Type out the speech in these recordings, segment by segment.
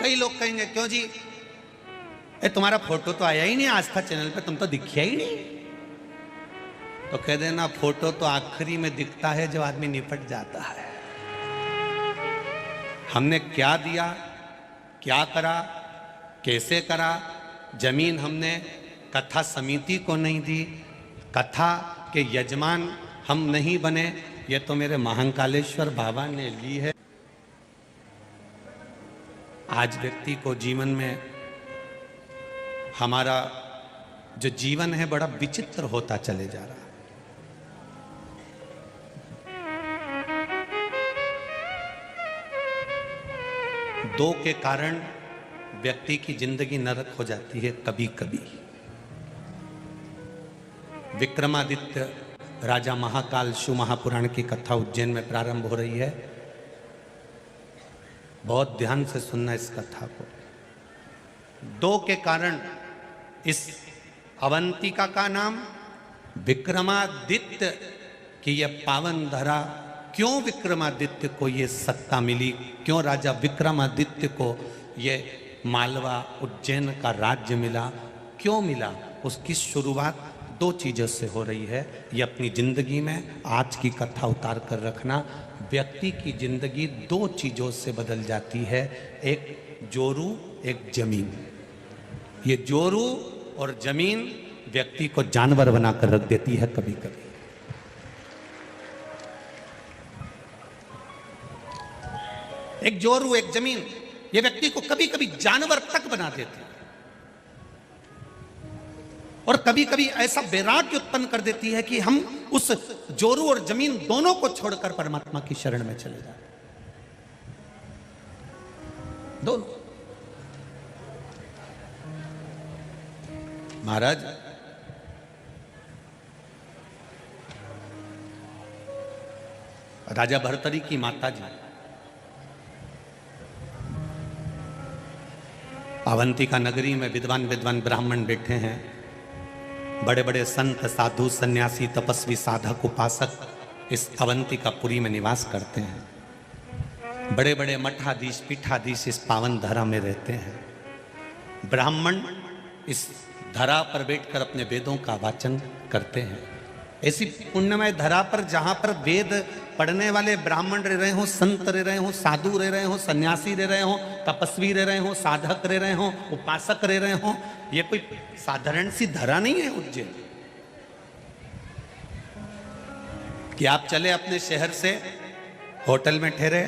कई लोग कहेंगे क्यों जी, तुम्हारा फोटो तो आया ही नहीं आस्था चैनल पे, तुम तो दिखिया ही नहीं। तो कह देना फोटो तो आखिरी में दिखता है जब आदमी निपट जाता है। हमने क्या दिया, क्या करा, कैसे करा। जमीन हमने कथा समिति को नहीं दी, कथा के यजमान हम नहीं बने, ये तो मेरे महाकालेश्वर बाबा ने ली है। आज व्यक्ति को जीवन में, हमारा जो जीवन है बड़ा विचित्र होता चले जा रहा है। दो के कारण व्यक्ति की जिंदगी नरक हो जाती है कभी कभी। विक्रमादित्य राजा महाकाल शिव महापुराण की कथा उज्जैन में प्रारंभ हो रही है। बहुत ध्यान से सुनना इस कथा को। दो के कारण इस अवंतिका का नाम विक्रमादित्य की यह पावन धरा। क्यों विक्रमादित्य को ये सत्ता मिली, क्यों राजा विक्रमादित्य को ये मालवा उज्जैन का राज्य मिला, क्यों मिला, उसकी शुरुआत दो चीज़ों से हो रही है। ये अपनी जिंदगी में आज की कथा उतार कर रखना। व्यक्ति की जिंदगी दो चीज़ों से बदल जाती है, एक जोरू, एक जमीन। ये जोरू और जमीन व्यक्ति को जानवर बनाकर रख देती है कभी कभी। एक जोरू, एक जमीन, ये व्यक्ति को कभी कभी जानवर तक बना देती है और कभी कभी ऐसा वैराग्य उत्पन्न कर देती है कि हम उस जोरू और जमीन दोनों को छोड़कर परमात्मा की शरण में चले जाते। दोनों। महाराज, राजा भर्तरी की माता जी अवंतिका नगरी में विद्वान विद्वान ब्राह्मण बैठे हैं। बड़े बड़े संत, साधु, सन्यासी, तपस्वी, साधक, उपासक इस अवंतिकापुरी में निवास करते हैं। बड़े बड़े मठाधीश, पीठाधीश इस पावन धरा में रहते हैं। ब्राह्मण इस धरा पर बैठकर अपने वेदों का वाचन करते हैं। ऐसी पुण्यमय धरा पर जहां पर वेद पढ़ने वाले ब्राह्मण रह रहे हों, संत रह रहे हों, साधु रह रहे हों, सन्यासी रह रहे हों, तपस्वी रह रहे हों, साधक रह रहे हों, उपासक रह रहे हों, ये कोई साधारण सी धरा नहीं है उज्जैन कि आप चले अपने शहर से होटल में ठहरे,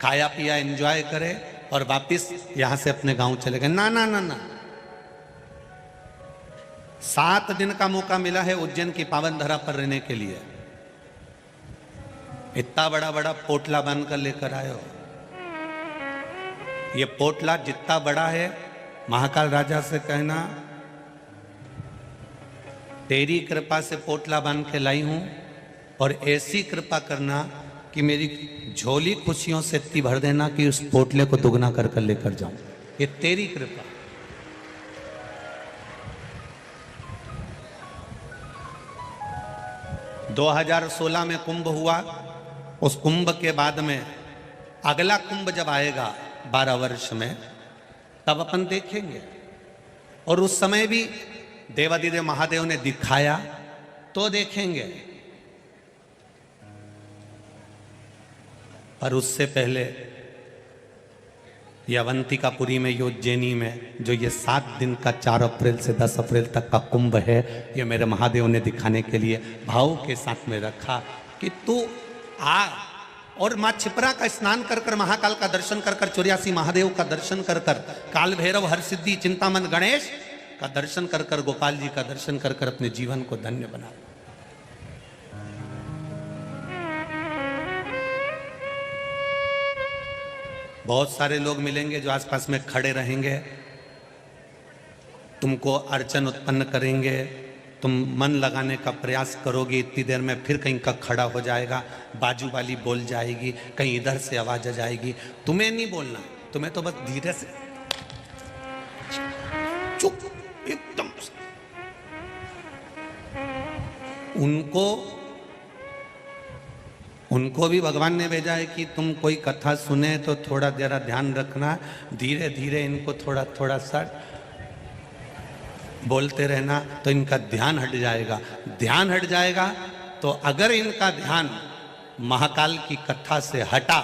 खाया पिया एंजॉय करे और वापिस यहां से अपने गांव चले गए। ना ना ना ना, 7 दिन का मौका मिला है उज्जैन की पावन धरा पर रहने के लिए। इतना बड़ा बड़ा पोटला बांधकर लेकर आए हो। ये पोटला जितना बड़ा है, महाकाल राजा से कहना तेरी कृपा से पोटला बांध के लाई हूं और ऐसी कृपा करना कि मेरी झोली खुशियों से इतनी भर देना कि उस पोटले को दुगना कर कर लेकर जाऊं। ये तेरी कृपा। – 2016 में कुंभ हुआ। उस कुंभ के बाद में अगला कुंभ जब आएगा 12 वर्ष में, तब अपन देखेंगे। और उस समय भी देवादिदेव महादेव ने दिखाया तो देखेंगे। पर उससे पहले ये अवंतिकापुरी में, उज्जैनी में जो ये 7 दिन का 4 अप्रैल से 10 अप्रैल तक का कुंभ है, ये मेरे महादेव ने दिखाने के लिए भाव के साथ में रखा कि तू आ और माँ छिपरा का स्नान कर कर, महाकाल का दर्शन कर कर, 84 महादेव का दर्शन कर कर, काल भैरव, हर सिद्धि, चिंतामन गणेश का दर्शन कर कर, गोपाल जी का दर्शन कर कर अपने जीवन को धन्य बना। बहुत सारे लोग मिलेंगे जो आसपास में खड़े रहेंगे, तुमको अड़चन उत्पन्न करेंगे, तुम मन लगाने का प्रयास करोगे, इतनी देर में फिर कहीं का खड़ा हो जाएगा, बाजू वाली बोल जाएगी, कहीं इधर से आवाज आ जाएगी। तुम्हें नहीं बोलना, तुम्हें तो बस धीरे से चुप एकदम। उनको उनको भी भगवान ने भेजा है कि तुम कोई कथा सुने तो थोड़ा जरा ध्यान रखना, धीरे धीरे इनको थोड़ा थोड़ा सा बोलते रहना, तो इनका ध्यान हट जाएगा। ध्यान हट जाएगा तो अगर इनका ध्यान महाकाल की कथा से हटा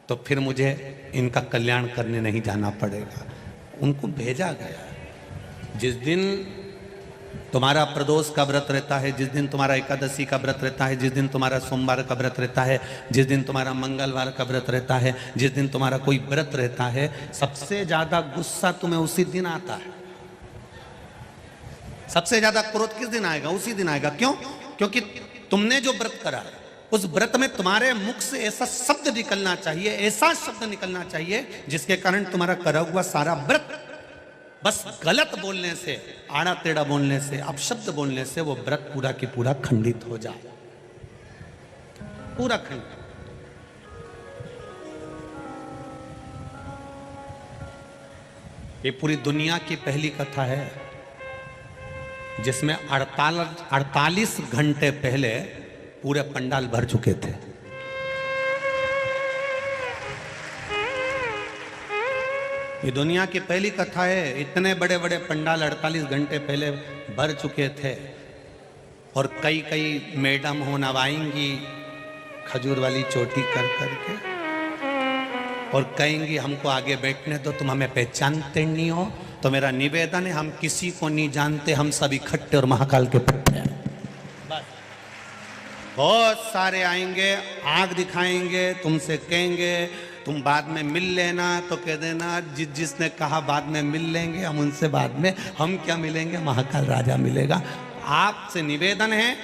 तो फिर मुझे इनका कल्याण करने नहीं जाना पड़ेगा। उनको भेजा गया। जिस दिन तुम्हारा प्रदोष का व्रत रहता है, जिस दिन तुम्हारा एकादशी का व्रत रहता है, जिस दिन तुम्हारा सोमवार का व्रत रहता है, जिस दिन तुम्हारा मंगलवार का व्रत रहता है, जिस दिन तुम्हारा कोई व्रत रहता है, सबसे ज्यादा गुस्सा तुम्हें उसी दिन आता है। सबसे ज्यादा क्रोध किस दिन आएगा? उसी दिन आएगा। क्यों? क्योंकि तुमने जो व्रत करा उस व्रत में तुम्हारे मुख से ऐसा शब्द निकलना चाहिए, ऐसा शब्द निकलना चाहिए जिसके कारण तुम्हारा करा हुआ सारा व्रत बस गलत बोलने से, आड़ा टेढ़ा बोलने से, अपशब्द बोलने से वो व्रत पूरा की पूरा खंडित हो जाए, पूरा खंडित। ये पूरी दुनिया की पहली कथा है जिसमें 48 घंटे पहले पूरे पंडाल भर चुके थे। ये दुनिया की पहली कथा है। इतने बड़े बड़े पंडाल 48 घंटे पहले भर चुके थे और कई कई मैडम हो नवाएंगी खजूर वाली चोटी कर करके और कहेंगी हमको आगे बैठने दो, तुम हमें पहचानते नहीं हो। तो मेरा निवेदन है, हम किसी को नहीं जानते, हम सब इकट्ठे और महाकाल के पट्टे हैं। बहुत सारे आएंगे, आग दिखाएंगे, तुमसे कहेंगे तुम बाद में मिल लेना, तो कह देना जिसने कहा बाद में मिल लेंगे, हम उनसे बाद में, हम क्या मिलेंगे, महाकाल राजा मिलेगा। आपसे निवेदन है,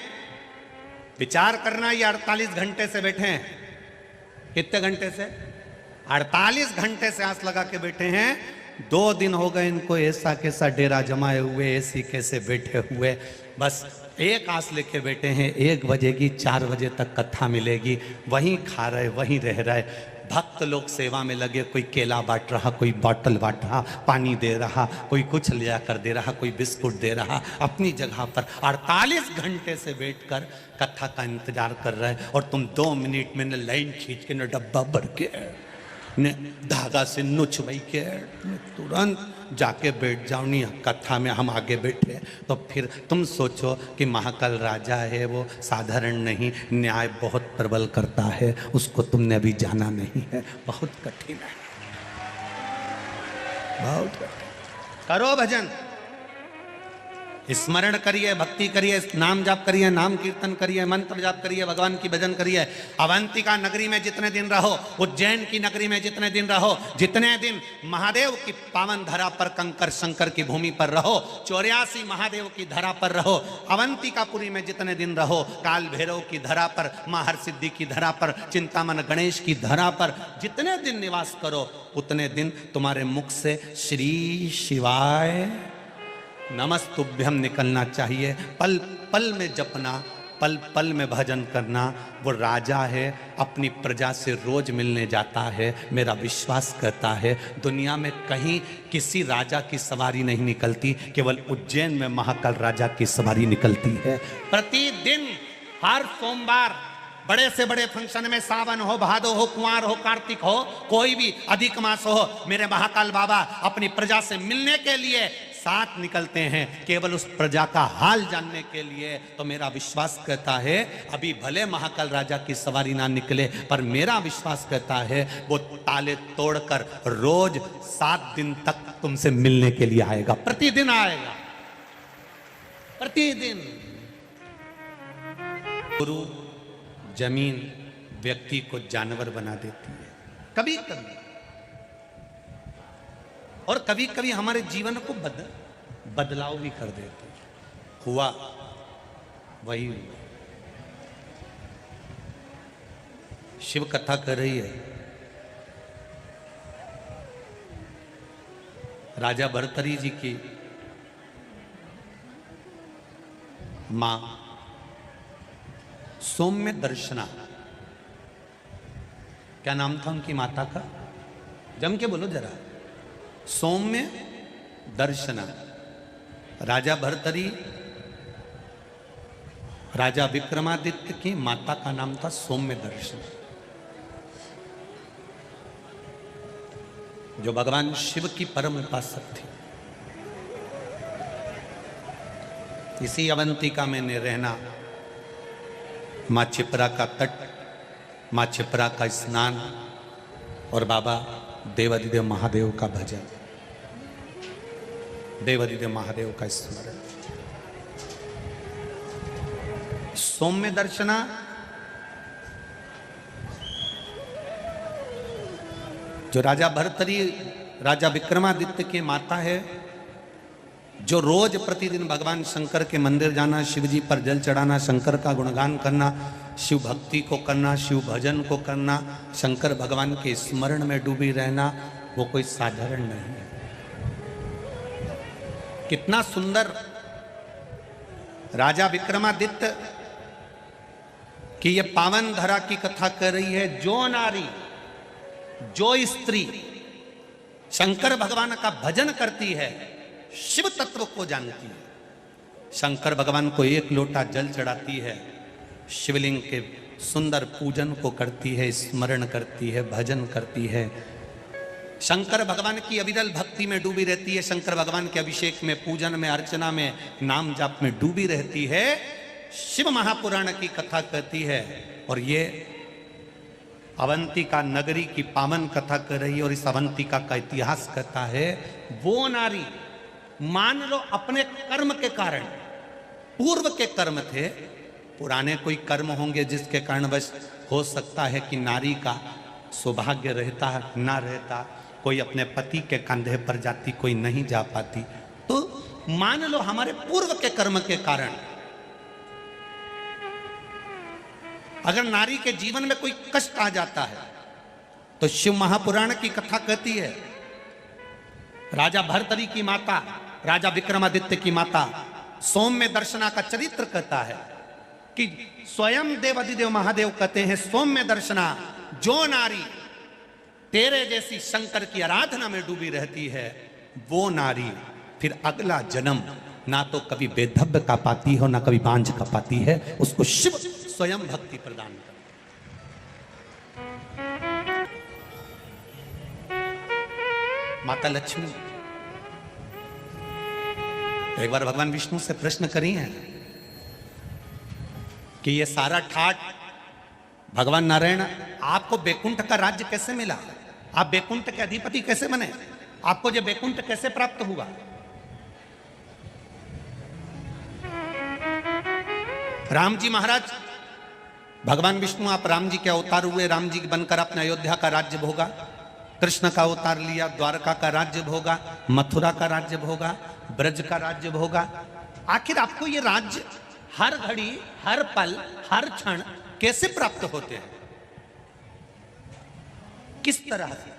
विचार करना। ये 48 घंटे से बैठे हैं। कितने घंटे से? 48 घंटे से आस लगा के बैठे हैं। 2 दिन हो गए इनको ऐसा कैसा डेरा जमाए हुए, ऐसी कैसे बैठे हुए, बस एक आस लेके बैठे हैं। 1 बजेगी, 4 बजे तक कथा मिलेगी, वहीं खा रहे, वहीं रह रहे। भक्त लोग सेवा में लगे, कोई केला बांट रहा, कोई बॉटल बांट रहा, पानी दे रहा, कोई कुछ ले जाकर दे रहा, कोई बिस्कुट दे रहा, अपनी जगह पर 48 घंटे से बैठकर कथा का इंतजार कर रहे हैं। और तुम 2 मिनट में न लाइन खींच के, न डब्बा भर के, ने धागा से नुच बई के तुरंत जाके बैठ जाओ। नहीं, कथा में हम आगे बैठे तो फिर तुम सोचो कि महाकाल राजा है, वो साधारण नहीं, न्याय बहुत प्रबल करता है, उसको तुमने अभी जाना नहीं है। बहुत कठिन है, बहुत कठिन। करो भजन, स्मरण करिए, भक्ति करिए, नाम जाप करिए, नाम कीर्तन करिए, मंत्र जाप करिए, भगवान की भजन करिए। अवंतिका नगरी में जितने दिन रहो, उज्जैन की नगरी में जितने दिन रहो, जितने दिन महादेव की पावन धरा पर, कंकर शंकर की भूमि पर रहो, 84 महादेव की धरा पर रहो, अवंतिकापुरी में जितने दिन रहो, काल भैरव की धरा पर, मां हरसिद्धि की धरा पर, चिंतामन गणेश की धरा पर जितने दिन निवास करो, उतने दिन तुम्हारे मुख से श्री शिवाय नमस्तुभ्यम निकलना चाहिए। पल पल में जपना, पल पल में भजन करना। वो राजा है, अपनी प्रजा से रोज मिलने जाता है, मेरा विश्वास करता है। दुनिया में कहीं किसी राजा की सवारी नहीं निकलती, केवल उज्जैन में महाकाल राजा की सवारी निकलती है। प्रतिदिन हर सोमवार बड़े से बड़े फंक्शन में, सावन हो, भादो हो, कुंवार हो, कार्तिक हो, कोई भी अधिक मास हो, मेरे महाकाल बाबा अपनी प्रजा से मिलने के लिए साथ निकलते हैं, केवल उस प्रजा का हाल जानने के लिए। तो मेरा विश्वास कहता है, अभी भले महाकाल राजा की सवारी ना निकले, पर मेरा विश्वास कहता है वो ताले तोड़कर रोज 7 दिन तक तुमसे मिलने के लिए आएगा। प्रतिदिन आएगा, प्रतिदिन। गुरु जमीन व्यक्ति को जानवर बना देती है कभी कभी, और कभी कभी हमारे जीवन को बदलाव भी कर देती है। हुआ वही हुआ। शिव कथा कर रही है, राजा भर्तरी जी की मां सौम्य दर्शना, क्या नाम था उनकी माता का? जम के बोलो जरा। सौम्य दर्शना। राजा भर्तरी राजा विक्रमादित्य की माता का नाम था सौम्य दर्शन, जो भगवान शिव की परम उपासक थी। इसी अवंतिका में रहना, माँ चिपरा का तट, माँ चिपरा का स्नान और बाबा देवादिदेव महादेव का भजन, देवादिदेव महादेव का स्मरण। सौम्य दर्शना जो राजा भर्तरी, राजा विक्रमादित्य की माता है, जो रोज प्रतिदिन भगवान शंकर के मंदिर जाना, शिव जी पर जल चढ़ाना, शंकर का गुणगान करना, शिव भक्ति को करना, शिव भजन को करना, शंकर भगवान के स्मरण में डूबी रहना, वो कोई साधारण नहीं है। कितना सुंदर राजा विक्रमादित्य की ये पावन धरा की कथा कर रही है। जो नारी, जो स्त्री शंकर भगवान का भजन करती है, शिव तत्व को जानती है, शंकर भगवान को एक लोटा जल चढ़ाती है, शिवलिंग के सुंदर पूजन को करती है, स्मरण करती है, भजन करती है, शंकर भगवान की अविरल भक्ति में डूबी रहती है, शंकर भगवान के अभिषेक में, पूजन में, अर्चना में, नाम जाप में डूबी रहती है, शिव महापुराण की कथा कहती है। और ये अवंतिका नगरी की पावन कथा कर रही है और इस अवंतिका का इतिहास कहता है। वो नारी, मान लो अपने कर्म के कारण, पूर्व के कर्म थे, पुराने कोई कर्म होंगे जिसके कारणवश हो सकता है कि नारी का सौभाग्य रहता ना रहता, कोई अपने पति के कंधे पर जाती, कोई नहीं जा पाती। तो मान लो हमारे पूर्व के कर्म के कारण अगर नारी के जीवन में कोई कष्ट आ जाता है तो शिव महापुराण की कथा कहती है, राजा भर्तरी की माता, राजा विक्रमादित्य की माता सौम्य दर्शना का चरित्र कहता है कि स्वयं देवादिदेव महादेव कहते हैं, सौम्य दर्शना, जो नारी तेरे जैसी शंकर की आराधना में डूबी रहती है, वो नारी फिर अगला जन्म ना तो कभी बेधब्य का पाती हो, ना कभी बांझ का पाती है, उसको शिव स्वयं भक्ति प्रदान कर। माता लक्ष्मी एक बार भगवान विष्णु से प्रश्न करी है कि ये सारा ठाट भगवान नारायण, आपको बैकुंठ का राज्य कैसे मिला, आप बैकुंठ के अधिपति कैसे बने, आपको ये बैकुंठ कैसे प्राप्त हुआ? राम जी महाराज, भगवान विष्णु आप राम जी के अवतार हुए, राम जी बनकर अपने अयोध्या का राज्य भोगा, कृष्ण का अवतार लिया, द्वारका का राज्य भोगा, मथुरा का राज्य भोगा, ब्रज का राज्य भोगा। आखिर आपको ये राज्य हर घड़ी, हर पल, हर क्षण कैसे प्राप्त होते हैं, किस तरह से?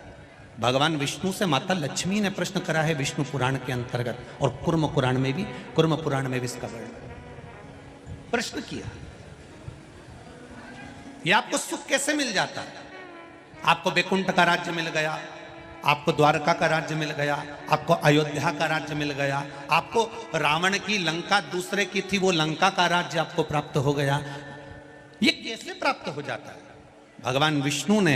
भगवान विष्णु से माता लक्ष्मी ने प्रश्न करा है विष्णु पुराण के अंतर्गत, और कुर्म पुराण में भी इसका वर्णन प्रश्न किया। ये आपको सुख कैसे मिल जाता है? आपको बैकुंठ का राज्य मिल गया, आपको द्वारका का राज्य मिल गया, आपको अयोध्या का राज्य मिल गया, आपको रावण की लंका दूसरे की थी वो लंका का राज्य आपको प्राप्त हो गया। ये कैसे प्राप्त हो जाता है? भगवान विष्णु ने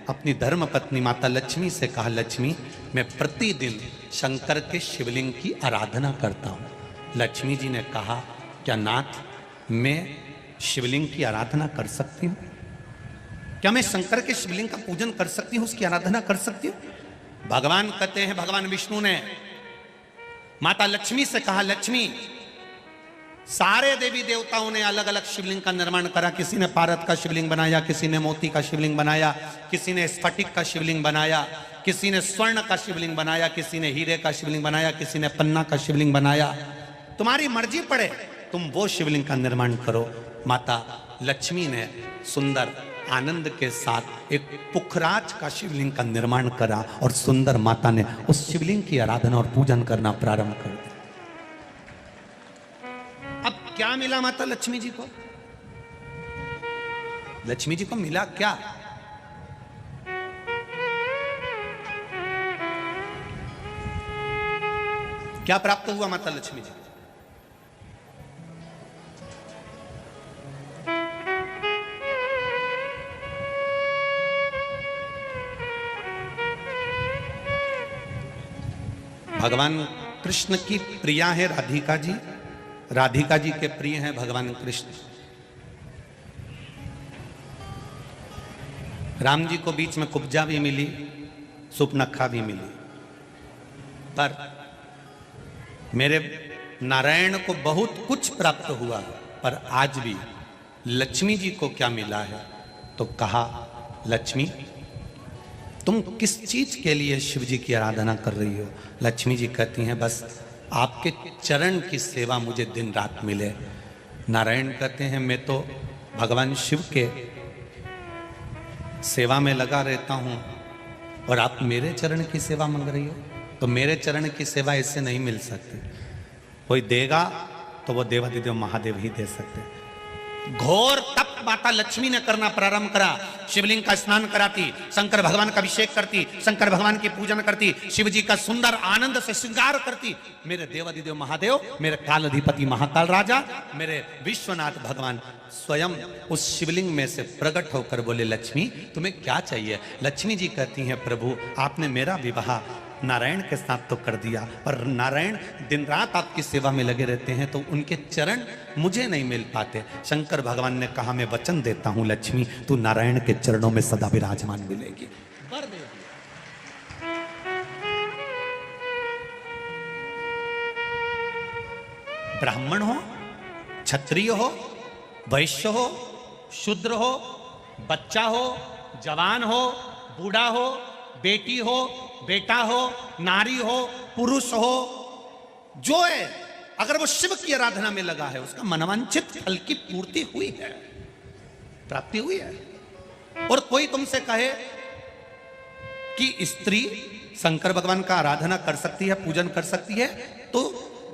अपनी धर्म पत्नी माता लक्ष्मी से कहा, लक्ष्मी मैं प्रतिदिन शंकर के शिवलिंग की आराधना करता हूं। लक्ष्मी जी ने कहा, क्या नाथ मैं शिवलिंग की आराधना कर सकती हूं? क्या मैं शंकर के शिवलिंग का पूजन कर सकती हूं, उसकी आराधना कर सकती हूं? भगवान कहते हैं, भगवान विष्णु ने माता लक्ष्मी से कहा, लक्ष्मी सारे देवी देवताओं ने अलग अलग शिवलिंग का निर्माण करा, किसी ने पारद का शिवलिंग बनाया, किसी ने मोती का शिवलिंग बनाया, किसी ने स्फटिक का शिवलिंग बनाया, किसी ने स्वर्ण का शिवलिंग बनाया, किसी ने हीरे का शिवलिंग बनाया, किसी ने पन्ना का शिवलिंग बनाया। तुम्हारी मर्जी पड़े, तुम वो शिवलिंग का निर्माण करो। माता लक्ष्मी ने सुंदर आनंद के साथ एक पुखराज का शिवलिंग का निर्माण करा और सुंदर माता ने उस शिवलिंग की आराधना और पूजन करना प्रारंभ कर दिया। अब क्या मिला माता लक्ष्मी जी को? लक्ष्मी जी को मिला क्या? क्या प्राप्त हुआ माता लक्ष्मी जी? भगवान कृष्ण की प्रिया है राधिका जी, राधिका जी के प्रिय हैं भगवान कृष्ण। राम जी को बीच में कुब्जा भी मिली, सुपनखा भी मिली, पर मेरे नारायण को बहुत कुछ प्राप्त हुआ, पर आज भी लक्ष्मी जी को क्या मिला है? तो कहा, लक्ष्मी तुम किस चीज के लिए शिव जी की आराधना कर रही हो? लक्ष्मी जी कहती हैं, बस आपके चरण की सेवा मुझे दिन रात मिले। नारायण कहते हैं, मैं तो भगवान शिव के सेवा में लगा रहता हूं और आप मेरे चरण की सेवा मांग रही हो? तो मेरे चरण की सेवा इससे नहीं मिल सकती। कोई देगा तो वो देवादिदेव महादेव ही दे सकते। घोर तप माता लक्ष्मी ने करना प्रारंभ करा। शिवलिंग का स्नान कराती, शंकर भगवान का अभिषेक करती, शंकर भगवान की पूजन करती, शिव जी का सुंदर आनंद से श्रृंगार करती। मेरे देवादिदेव महादेव, मेरे काल अधिपति महाकाल राजा, मेरे विश्वनाथ भगवान स्वयं उस शिवलिंग में से प्रकट होकर बोले, लक्ष्मी तुम्हें क्या चाहिए? लक्ष्मी जी कहती हैं, प्रभु आपने मेरा विवाह नारायण के साथ तो कर दिया, पर नारायण दिन रात आपकी सेवा में लगे रहते हैं, तो उनके चरण मुझे नहीं मिल पाते। शंकर भगवान ने कहा, मैं वचन देता हूं लक्ष्मी, तू नारायण के चरणों में सदा विराजमान मिलेगी। ब्राह्मण हो, क्षत्रिय हो, वैश्य हो, शूद्र हो, बच्चा हो, जवान हो, बूढ़ा हो, बेटी हो, बेटा हो, नारी हो, पुरुष हो, जो है अगर वो शिव की आराधना में लगा है, उसका मनवांछित फल की पूर्ति हुई है, प्राप्ति हुई है। और कोई तुमसे कहे कि स्त्री शंकर भगवान का आराधना कर सकती है, पूजन कर सकती है, तो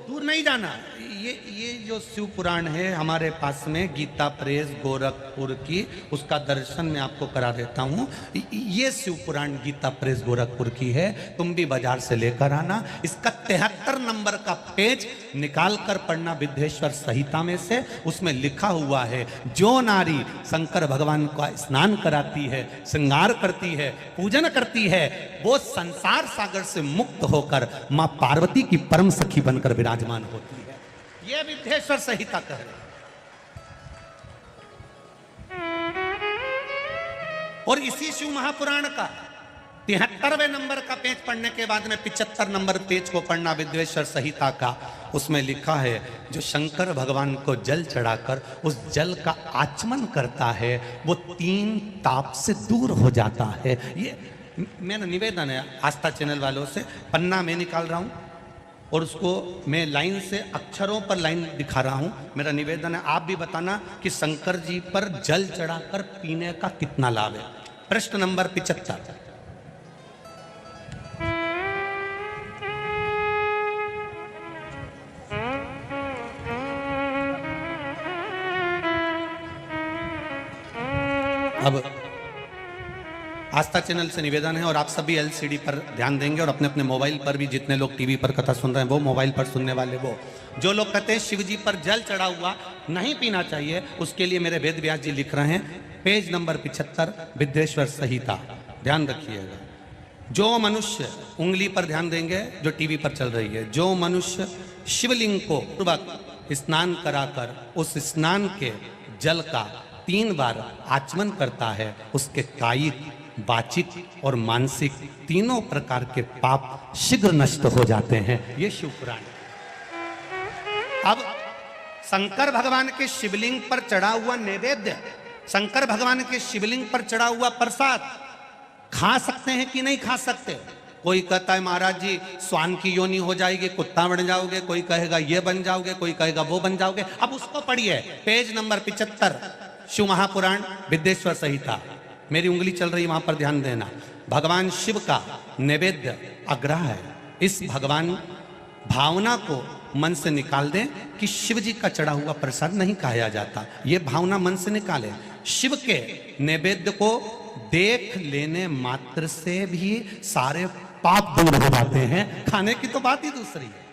दूर नहीं जाना। ये जो शिव पुराण है हमारे पास में, गीता प्रेस गोरखपुर की, उसका दर्शन मैं आपको करा देता हूँ। ये शिव पुराण गीता प्रेस गोरखपुर की है, तुम भी बाजार से लेकर आना। इसका 73 नंबर का पेज निकाल कर पढ़ना विद्येश्वर संहिता में से। उसमें लिखा हुआ है, जो नारी शंकर भगवान का स्नान कराती है, श्रृंगार करती है, पूजन करती है, वो संसार सागर से मुक्त होकर मां पार्वती की परम सखी बनकर विराजमान होती है। ये विद्येश्वर संहिता कह रहे। और इसी शिव महापुराण का 73वें नंबर का पेज पढ़ने के बाद में 75 नंबर पेज को पढ़ना विद्येश्वर संहिता का। उसमें लिखा है, जो शंकर भगवान को जल चढ़ाकर उस जल का आचमन करता है, वो 3 ताप से दूर हो जाता है। ये मेरा निवेदन है आस्था चैनल वालों से। पन्ना मैं निकाल रहा हूं और उसको मैं लाइन से अक्षरों पर लाइन दिखा रहा हूं। मेरा निवेदन है, आप भी बताना कि शंकर जी पर जल चढ़ाकर पीने का कितना लाभ है। प्रश्न नंबर 75। अब आस्था चैनल से निवेदन है, और आप सभी एलसीडी पर ध्यान देंगे, और अपने अपने मोबाइल पर भी, जितने लोग टीवी पर कथा सुन रहे हैं वो, मोबाइल पर सुनने वाले वो, जो लोग कहते हैं शिव जी पर जल चढ़ा हुआ नहीं पीना चाहिए, उसके लिए मेरे वेद व्यास जी लिख रहे हैं, पेज नंबर 75 विद्येश्वर संहिता, ध्यान रखिएगा। जो मनुष्य, उंगली पर ध्यान देंगे जो टीवी पर चल रही है, जो मनुष्य शिवलिंग को पूर्वक स्नान कराकर उस स्नान के जल का 3 बार आचमन करता है, उसके कायिक, वाचिक और मानसिक तीनों प्रकार के पाप शीघ्र नष्ट हो जाते हैं। ये शिव पुराण। अब शंकर भगवान के शिवलिंग पर चढ़ा हुआ नैवेद्य, शंकर भगवान के शिवलिंग पर चढ़ा हुआ प्रसाद खा सकते हैं कि नहीं खा सकते? कोई कहता है महाराज जी स्वान की योनि हो जाएगी, कुत्ता बन जाओगे, कोई कहेगा ये बन जाओगे, कोई कहेगा वो बन जाओगे। अब उसको पढ़िए, पेज नंबर 75 शिव महापुराण विद्येश्वर संहिता। मेरी उंगली चल रही, वहां पर ध्यान देना। भगवान शिव का नैवेद्य अग्रह है। इस भगवान भावना को मन से निकाल दें कि शिव जी का चढ़ा हुआ प्रसाद नहीं खाया जाता। ये भावना मन से निकालें। शिव के नैवेद्य को देख लेने मात्र से भी सारे पाप दूर हो जाते हैं। खाने की तो बात ही दूसरी है।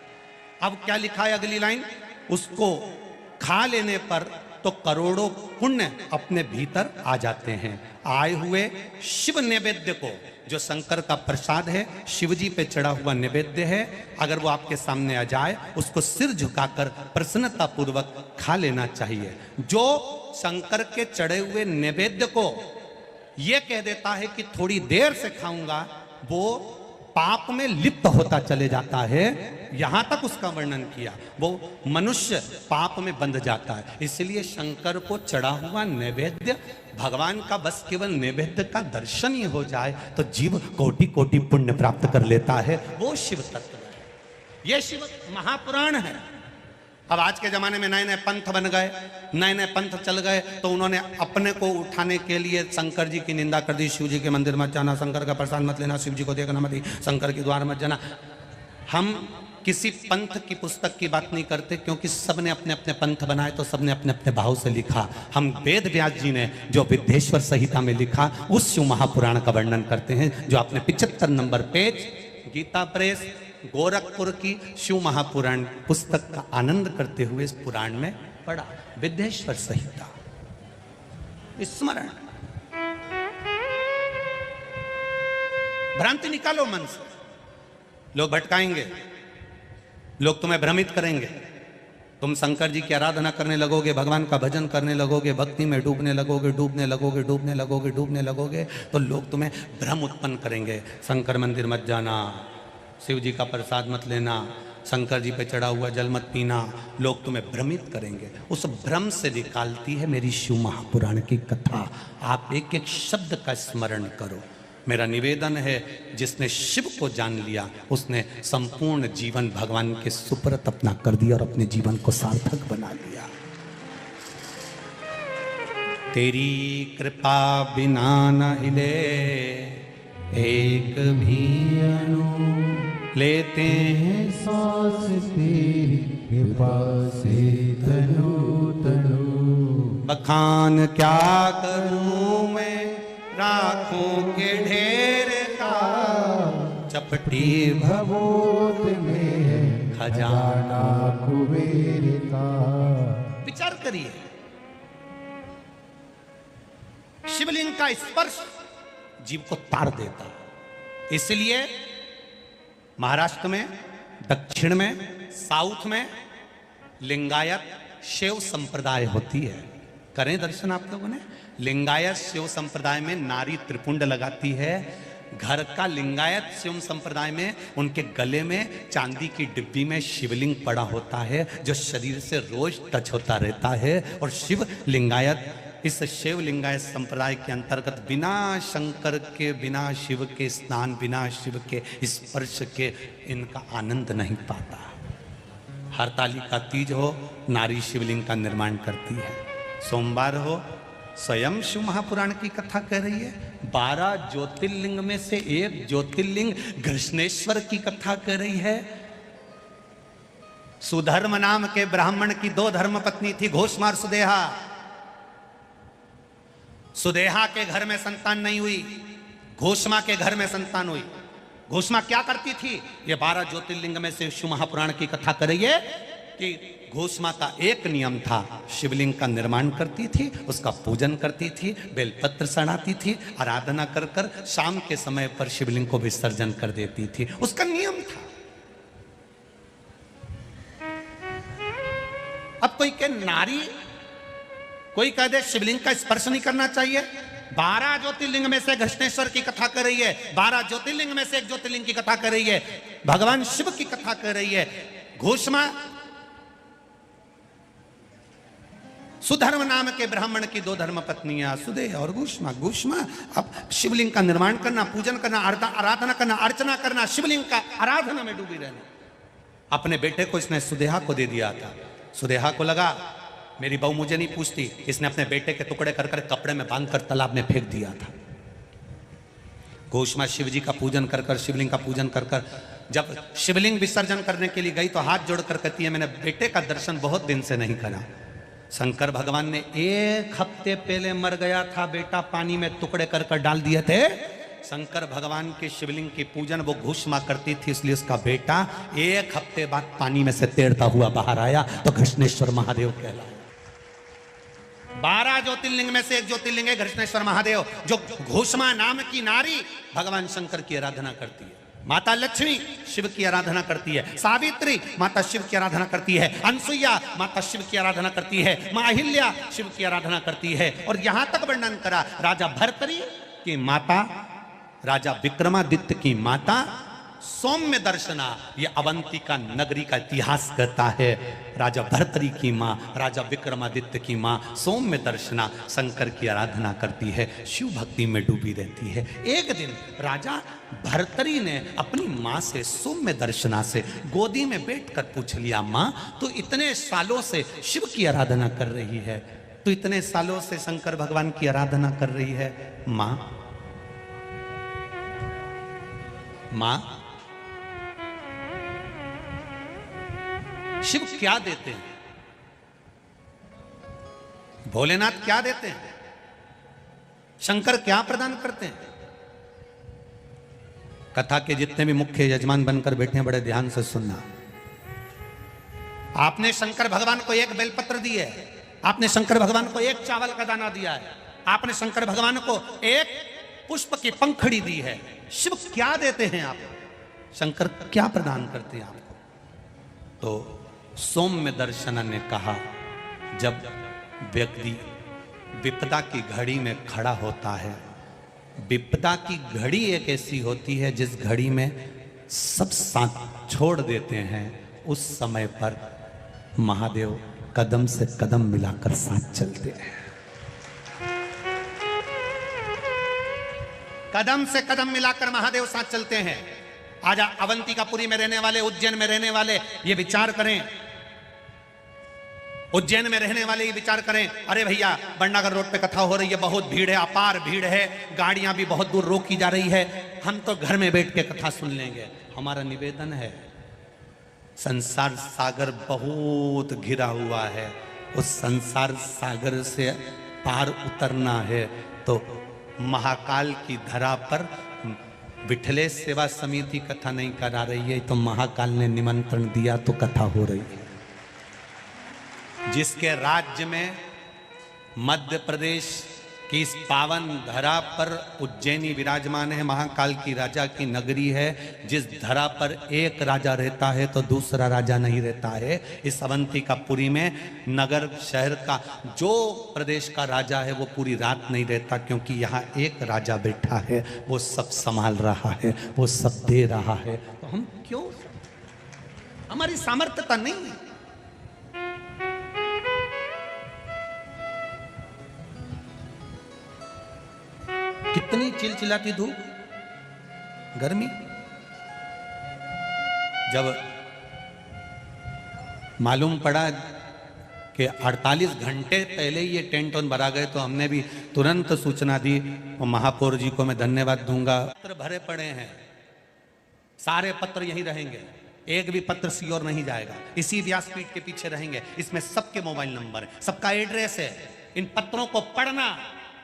अब क्या लिखा है अगली लाइन, उसको खा लेने पर तो करोड़ों पुण्य अपने भीतर आ जाते हैं। आए हुए शिव नैवेद्य को जो शंकर का प्रसाद है, शिव जी पे चढ़ा हुआ निवेद्य है, अगर वो आपके सामने आ जाए उसको सिर झुकाकर प्रसन्नता पूर्वक खा लेना चाहिए। जो शंकर के चढ़े हुए निवेद्य को ये कह देता है कि थोड़ी देर से खाऊंगा, वो पाप में लिप्त होता चले जाता है। यहां तक उसका वर्णन किया, वो मनुष्य पाप में बंध जाता है। इसलिए शंकर को चढ़ा हुआ नैवेद्य, भगवान का बस केवल नैवेद्य का दर्शन ही हो जाए तो जीव कोटि कोटि पुण्य प्राप्त कर लेता है। वो शिव तत्व है, ये शिव महापुराण है। अब आज के जमाने में नए नए पंथ बन गए, नए नए पंथ चल गए, तो उन्होंने अपने को उठाने के लिए शंकर जी की निंदा कर दी। शिव जी के मंदिर मत जाना, शंकर का प्रसाद मत लेना, शिव जी को देखना मत, शंकर के द्वार मत जाना। हम किसी पंथ की पुस्तक की बात नहीं करते, क्योंकि सबने अपने अपने पंथ बनाए तो सबने अपने अपने भाव से लिखा। हम वेद व्यास जी ने जो विद्येश्वर संहिता में लिखा, उस शिव महापुराण का वर्णन करते हैं, जो आपने 75 number page Gita Press Gorakhpur की शिव महापुराण पुस्तक का आनंद करते हुए इस पुराण में पढ़ा। विद्येश्वर संहिता स्मरण। भ्रांति निकालो मन से। लोग भटकाएंगे, लोग तुम्हें भ्रमित करेंगे, तुम शंकर जी की आराधना करने लगोगे, भगवान का भजन करने लगोगे, भक्ति में डूबने लगोगे, डूबने लगोगे, डूबने लगोगे, डूबने लगोगे, तो लोग तुम्हें भ्रम उत्पन्न करेंगे। शंकर मंदिर मत जाना, शिव जी का प्रसाद मत लेना, शंकर जी पे चढ़ा हुआ जल मत पीना, लोग तुम्हें भ्रमित करेंगे। उस भ्रम से निकालती है मेरी शिव महापुराण की कथा। आप एक एक शब्द का स्मरण करो। मेरा निवेदन है, जिसने शिव को जान लिया उसने संपूर्ण जीवन भगवान के सुपुर्द अपना कर दिया और अपने जीवन को सार्थक बना लिया। तेरी कृपा बिना न हिले एक भी अणु, लेते हैं सांस तेरी कृपा से तनु तनु। बखान क्या करूं मैं राखों के ढेर का, चपटी भवोत में है खजाना कुबेर का। विचार करिए, शिवलिंग का स्पर्श जीव को तार देता। इसलिए महाराष्ट्र में, दक्षिण में, साउथ में लिंगायत शिव संप्रदाय होती है। करें दर्शन आप लोगों ने। लिंगायत शिव संप्रदाय में नारी त्रिपुंड लगाती है। घर का लिंगायत शिव संप्रदाय में उनके गले में चांदी की डिब्बी में शिवलिंग पड़ा होता है, जो शरीर से रोज टच होता रहता है। और शिव लिंगायत, इस शिव लिंगायत संप्रदाय के अंतर्गत बिना शंकर के, बिना शिव के स्नान, बिना शिव के स्पर्श के इनका आनंद नहीं पाता। हरतालिका तीज हो, नारी शिवलिंग का निर्माण करती है। सोमवार हो, स्वयं शिव महापुराण की कथा कह रही है। 12 ज्योतिर्लिंग में से एक ज्योतिर्लिंग घृष्णेश्वर की कथा कह रही है। सुधर्म नाम के ब्राह्मण की 2 धर्म पत्नी थी, घोषमार सुदेहा। सुदेहा के घर में संतान नहीं हुई, घोषमा के घर में संतान हुई। घोषमा क्या करती थी? ये 12 ज्योतिर्लिंग में से शिव महापुराण की कथा कर रही है कि घोषमा का एक नियम था, शिवलिंग का निर्माण करती थी, उसका पूजन करती थी, बेलपत्र चढ़ाती थी, आराधना कर कर शाम के समय पर शिवलिंग को विसर्जन कर देती थी। उसका नियम था। अब कोई कहे नारी, कोई कह दे शिवलिंग का स्पर्श नहीं करना चाहिए। 12 ज्योतिर्लिंग में से घृष्णेश्वर की कथा कर रही है, 12 ज्योतिर्लिंग में से एक ज्योतिर्लिंग की कथा कर रही है, भगवान शिव की कथा कर रही है। घोषमा सुधर्म नाम के ब्राह्मण की 2 धर्म पत्नियां, सुदेह और घोषमा। घोषमा अब शिवलिंग का निर्माण करना, पूजन करना, आराधना करना, अर्चना करना, शिवलिंग का आराधना में डूबी रहना। अपने बेटे को इसने सुदेहा को दे दिया था। सुदेहा को लगा मेरी बहू मुझे नहीं पूछती, इसने अपने बेटे के टुकड़े कर कर कपड़े में बांधकर तालाब में फेंक दिया था। घोषमा शिव जी का पूजन कर कर, शिवलिंग का पूजन कर कर जब शिवलिंग विसर्जन करने के लिए गई तो हाथ जोड़कर कहती है मैंने बेटे का दर्शन बहुत दिन से नहीं करा। शंकर भगवान ने 1 हफ्ते पहले मर गया था बेटा, पानी में टुकड़े कर कर डाल दिए थे। शंकर भगवान के शिवलिंग की पूजन वो घोषमा करती थी, इसलिए उसका बेटा 1 हफ्ते बाद पानी में से तैरता हुआ बाहर आया तो घृष्णेश्वर महादेव कहलाया। 12 ज्योतिर्लिंग में से एक ज्योतिर्लिंग है घृष्णेश्वर महादेव, जो घोषमा नाम की नारी भगवान शंकर की आराधना करती है। माता लक्ष्मी शिव की आराधना करती है, सावित्री माता शिव की आराधना करती है, अनसुईया माता शिव की आराधना करती है, मां अहिल्या शिव की आराधना करती है। और यहां तक वर्णन करा राजा भर्तरी की माता, राजा विक्रमादित्य की माता सौम्य दर्शना। ये अवंतिका नगरी का इतिहास कहता है, राजा भर्तरी की मां, राजा विक्रमादित्य की मां सौम्य दर्शना शंकर की आराधना करती है, शिव भक्ति में डूबी रहती है। एक दिन राजा भर्तरी ने अपनी मां से, सौम्य दर्शना से, गोदी में बैठकर पूछ लिया, मां तो इतने सालों से शिव की आराधना कर रही है, तो इतने सालों से शंकर भगवान की आराधना कर रही है, मां शिव क्या देते हैं, भोलेनाथ क्या देते हैं, शंकर क्या प्रदान करते हैं? कथा के जितने भी मुख्य यजमान बनकर बैठे हैं, बड़े ध्यान से सुनना। आपने शंकर भगवान को एक बेलपत्र दी है, आपने शंकर भगवान को एक चावल का दाना दिया है, आपने शंकर भगवान को एक पुष्प की पंखड़ी दी है। शिव क्या देते हैं आप, शंकर क्या प्रदान करते हैं आपको? तो सौम्य दर्शन ने कहा, जब व्यक्ति विपदा की घड़ी में खड़ा होता है, विपदा की घड़ी एक ऐसी होती है जिस घड़ी में सब साथ छोड़ देते हैं, उस समय पर महादेव कदम से कदम मिलाकर साथ चलते हैं। कदम से कदम मिलाकर महादेव साथ चलते हैं। आज अवंतिकापुरी में रहने वाले, उज्जैन में रहने वाले ये विचार करें, उज्जैन में रहने वाले ये विचार करें, अरे भैया बंडागर रोड पे कथा हो रही है, बहुत भीड़ है, अपार भीड़ है, गाड़ियां भी बहुत दूर रोकी जा रही है, हम तो घर में बैठ के कथा सुन लेंगे। हमारा निवेदन है, संसार सागर बहुत घिरा हुआ है, उस संसार सागर से पार उतरना है तो महाकाल की धरा पर विठलेश सेवा समिति कथा नहीं करा रही है, तो महाकाल ने निमंत्रण दिया तो कथा हो रही है। जिसके राज्य में मध्य प्रदेश की इस पावन धरा पर उज्जैनी विराजमान है, महाकाल की राजा की नगरी है, जिस धरा पर एक राजा रहता है तो दूसरा राजा नहीं रहता है। इस अवंतिकापुरी में नगर शहर का जो प्रदेश का राजा है वो पूरी रात नहीं रहता, क्योंकि यहाँ एक राजा बैठा है, वो सब संभाल रहा है, वो सब दे रहा है। तो हम क्यों, हमारी सामर्थ्यता नहीं है। कितनी चिलचिलाती धूप, गर्मी, जब मालूम पड़ा कि 48 घंटे पहले ये टेंट ऑन भरा गए, तो हमने भी तुरंत सूचना दी, और महापौर जी को मैं धन्यवाद दूंगा। पत्र भरे पड़े हैं, सारे पत्र यहीं रहेंगे, एक भी पत्र सियोर नहीं जाएगा, इसी व्यासपीठ के पीछे रहेंगे। इसमें सबके मोबाइल नंबर है, सबका एड्रेस है। इन पत्रों को पढ़ना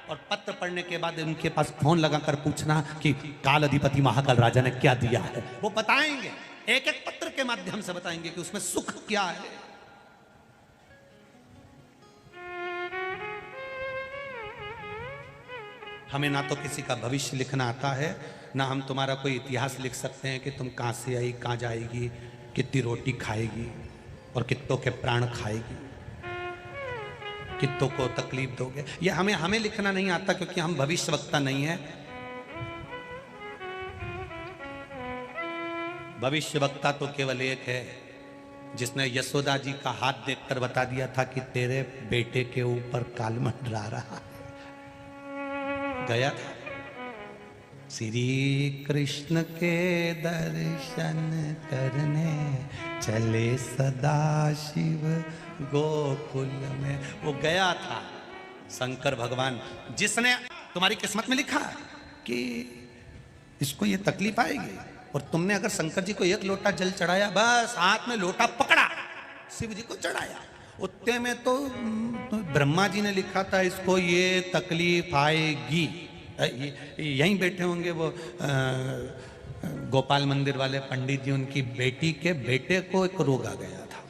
और पत्र पढ़ने के बाद उनके पास फोन लगाकर पूछना कि काल अधिपति महाकाल राजा ने क्या दिया है, वो बताएंगे, एक एक पत्र के माध्यम से बताएंगे कि उसमें सुख क्या है। हमें ना तो किसी का भविष्य लिखना आता है, ना हम तुम्हारा कोई इतिहास लिख सकते हैं कि तुम कहां से आई, कहां जाएगी, कितनी रोटी खाएगी और कितनों के प्राण खाएगी, कितों को तकलीफ दोगे। ये हमें लिखना नहीं आता, क्योंकि हम भविष्यवक्ता नहीं है। भविष्यवक्ता तो केवल एक है, जिसने यशोदा जी का हाथ देखकर बता दिया था कि तेरे बेटे के ऊपर काल मंडरा रहा है। गया था, श्री कृष्ण के दर्शन करने चले सदा शिव गोकुल में। वो गया था शंकर भगवान, जिसने तुम्हारी किस्मत में लिखा कि इसको ये तकलीफ आएगी, और तुमने अगर शंकर जी को एक लोटा जल चढ़ाया, बस हाथ में लोटा पकड़ा, शिव जी को चढ़ाया, उतने में तो ब्रह्मा जी ने लिखा था इसको ये तकलीफ आएगी। यहीं बैठे होंगे वो गोपाल मंदिर वाले पंडित जी, उनकी बेटी के बेटे को एक रोग आ गया था,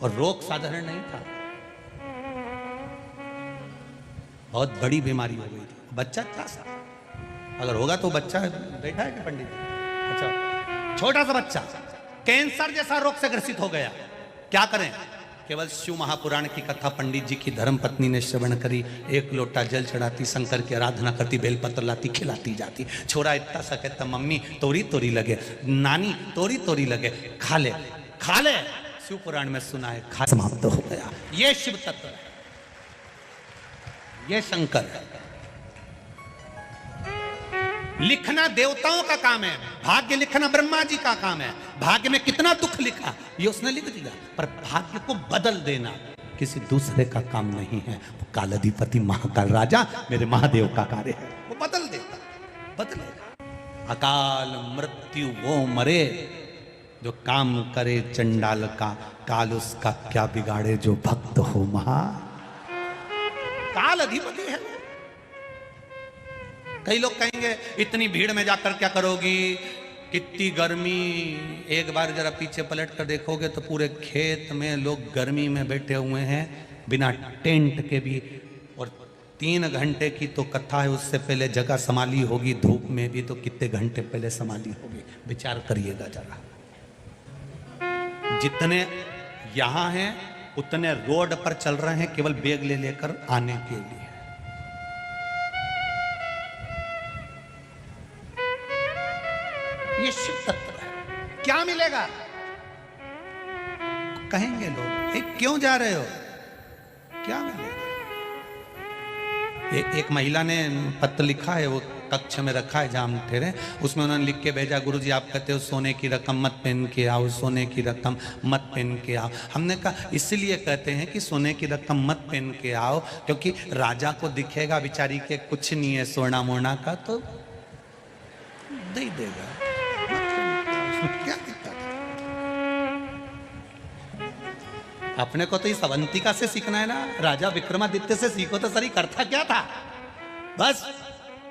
और रोग साधारण नहीं था, बहुत बड़ी बीमारी हो गई थी। बच्चा क्या सा, अगर होगा तो बच्चा बैठा है कि पंडित जी? अच्छा, छोटा सा बच्चा कैंसर जैसा रोग से ग्रसित हो गया। क्या करें? केवल शिव महापुराण की कथा पंडित जी की धर्म पत्नी ने श्रवण करी, एक लोटा जल चढ़ाती, शंकर की आराधना करती, बेलपत्र लाती, खिलाती जाती। छोरा इतना सा कहता, मम्मी तोरी तोरी लगे, नानी तोरी तोरी लगे, खा ले खा ले। शिव पुराण में सुना है, खा समाप्त हो गया। ये शिव तत्व है, ये शंकर है। लिखना देवताओं का काम है, भाग्य लिखना ब्रह्मा जी का काम है। भाग्य में कितना दुख लिखा ये उसने लिख दिया, पर भाग्य को बदल देना किसी दूसरे का काम नहीं है। वो कालाधिपति महाकाल राजा मेरे महादेव का कार्य है, वो बदल देता, बदलेगा। अकाल मृत्यु वो मरे जो काम करे चंडाल का, काल उसका क्या बिगाड़े जो भक्त हो महा। काल अधिपति है। कई लोग कहेंगे इतनी भीड़ में जाकर क्या करोगी, कितनी गर्मी। एक बार जरा पीछे पलट कर देखोगे तो पूरे खेत में लोग गर्मी में बैठे हुए हैं बिना टेंट के भी, और 3 घंटे की तो कथा है, उससे पहले जगह संभाली होगी धूप में भी तो कितने घंटे पहले संभाली होगी। विचार करिएगा जरा। जितने यहां हैं उतने रोड पर चल रहे हैं केवल बैग ले लेकर आने के लिए। ये शिव तत्व है। क्या मिलेगा? कहेंगे लोग, क्यों जा रहे हो, क्या मिलेगा? एक महिला ने पत्र लिखा है, वो कक्ष में रखा है जहां हम ठहरे, उसमें उन्होंने लिख के भेजा, गुरुजी आप कहते हो सोने की रकम मत पहन के आओ, सोने की रकम मत पहन के आओ। हमने कहा इसलिए कहते हैं कि सोने की रकम मत पहन के आओ क्योंक. राजा को दिखेगा बिचारी के कुछ नहीं है सोना मोना का, तो दे देगा, क्या दिक्कत है? अपने को तो इस अवंतिका से सीखना है ना, राजा विक्रमादित्य से सीखो तो सही करता क्या था. बस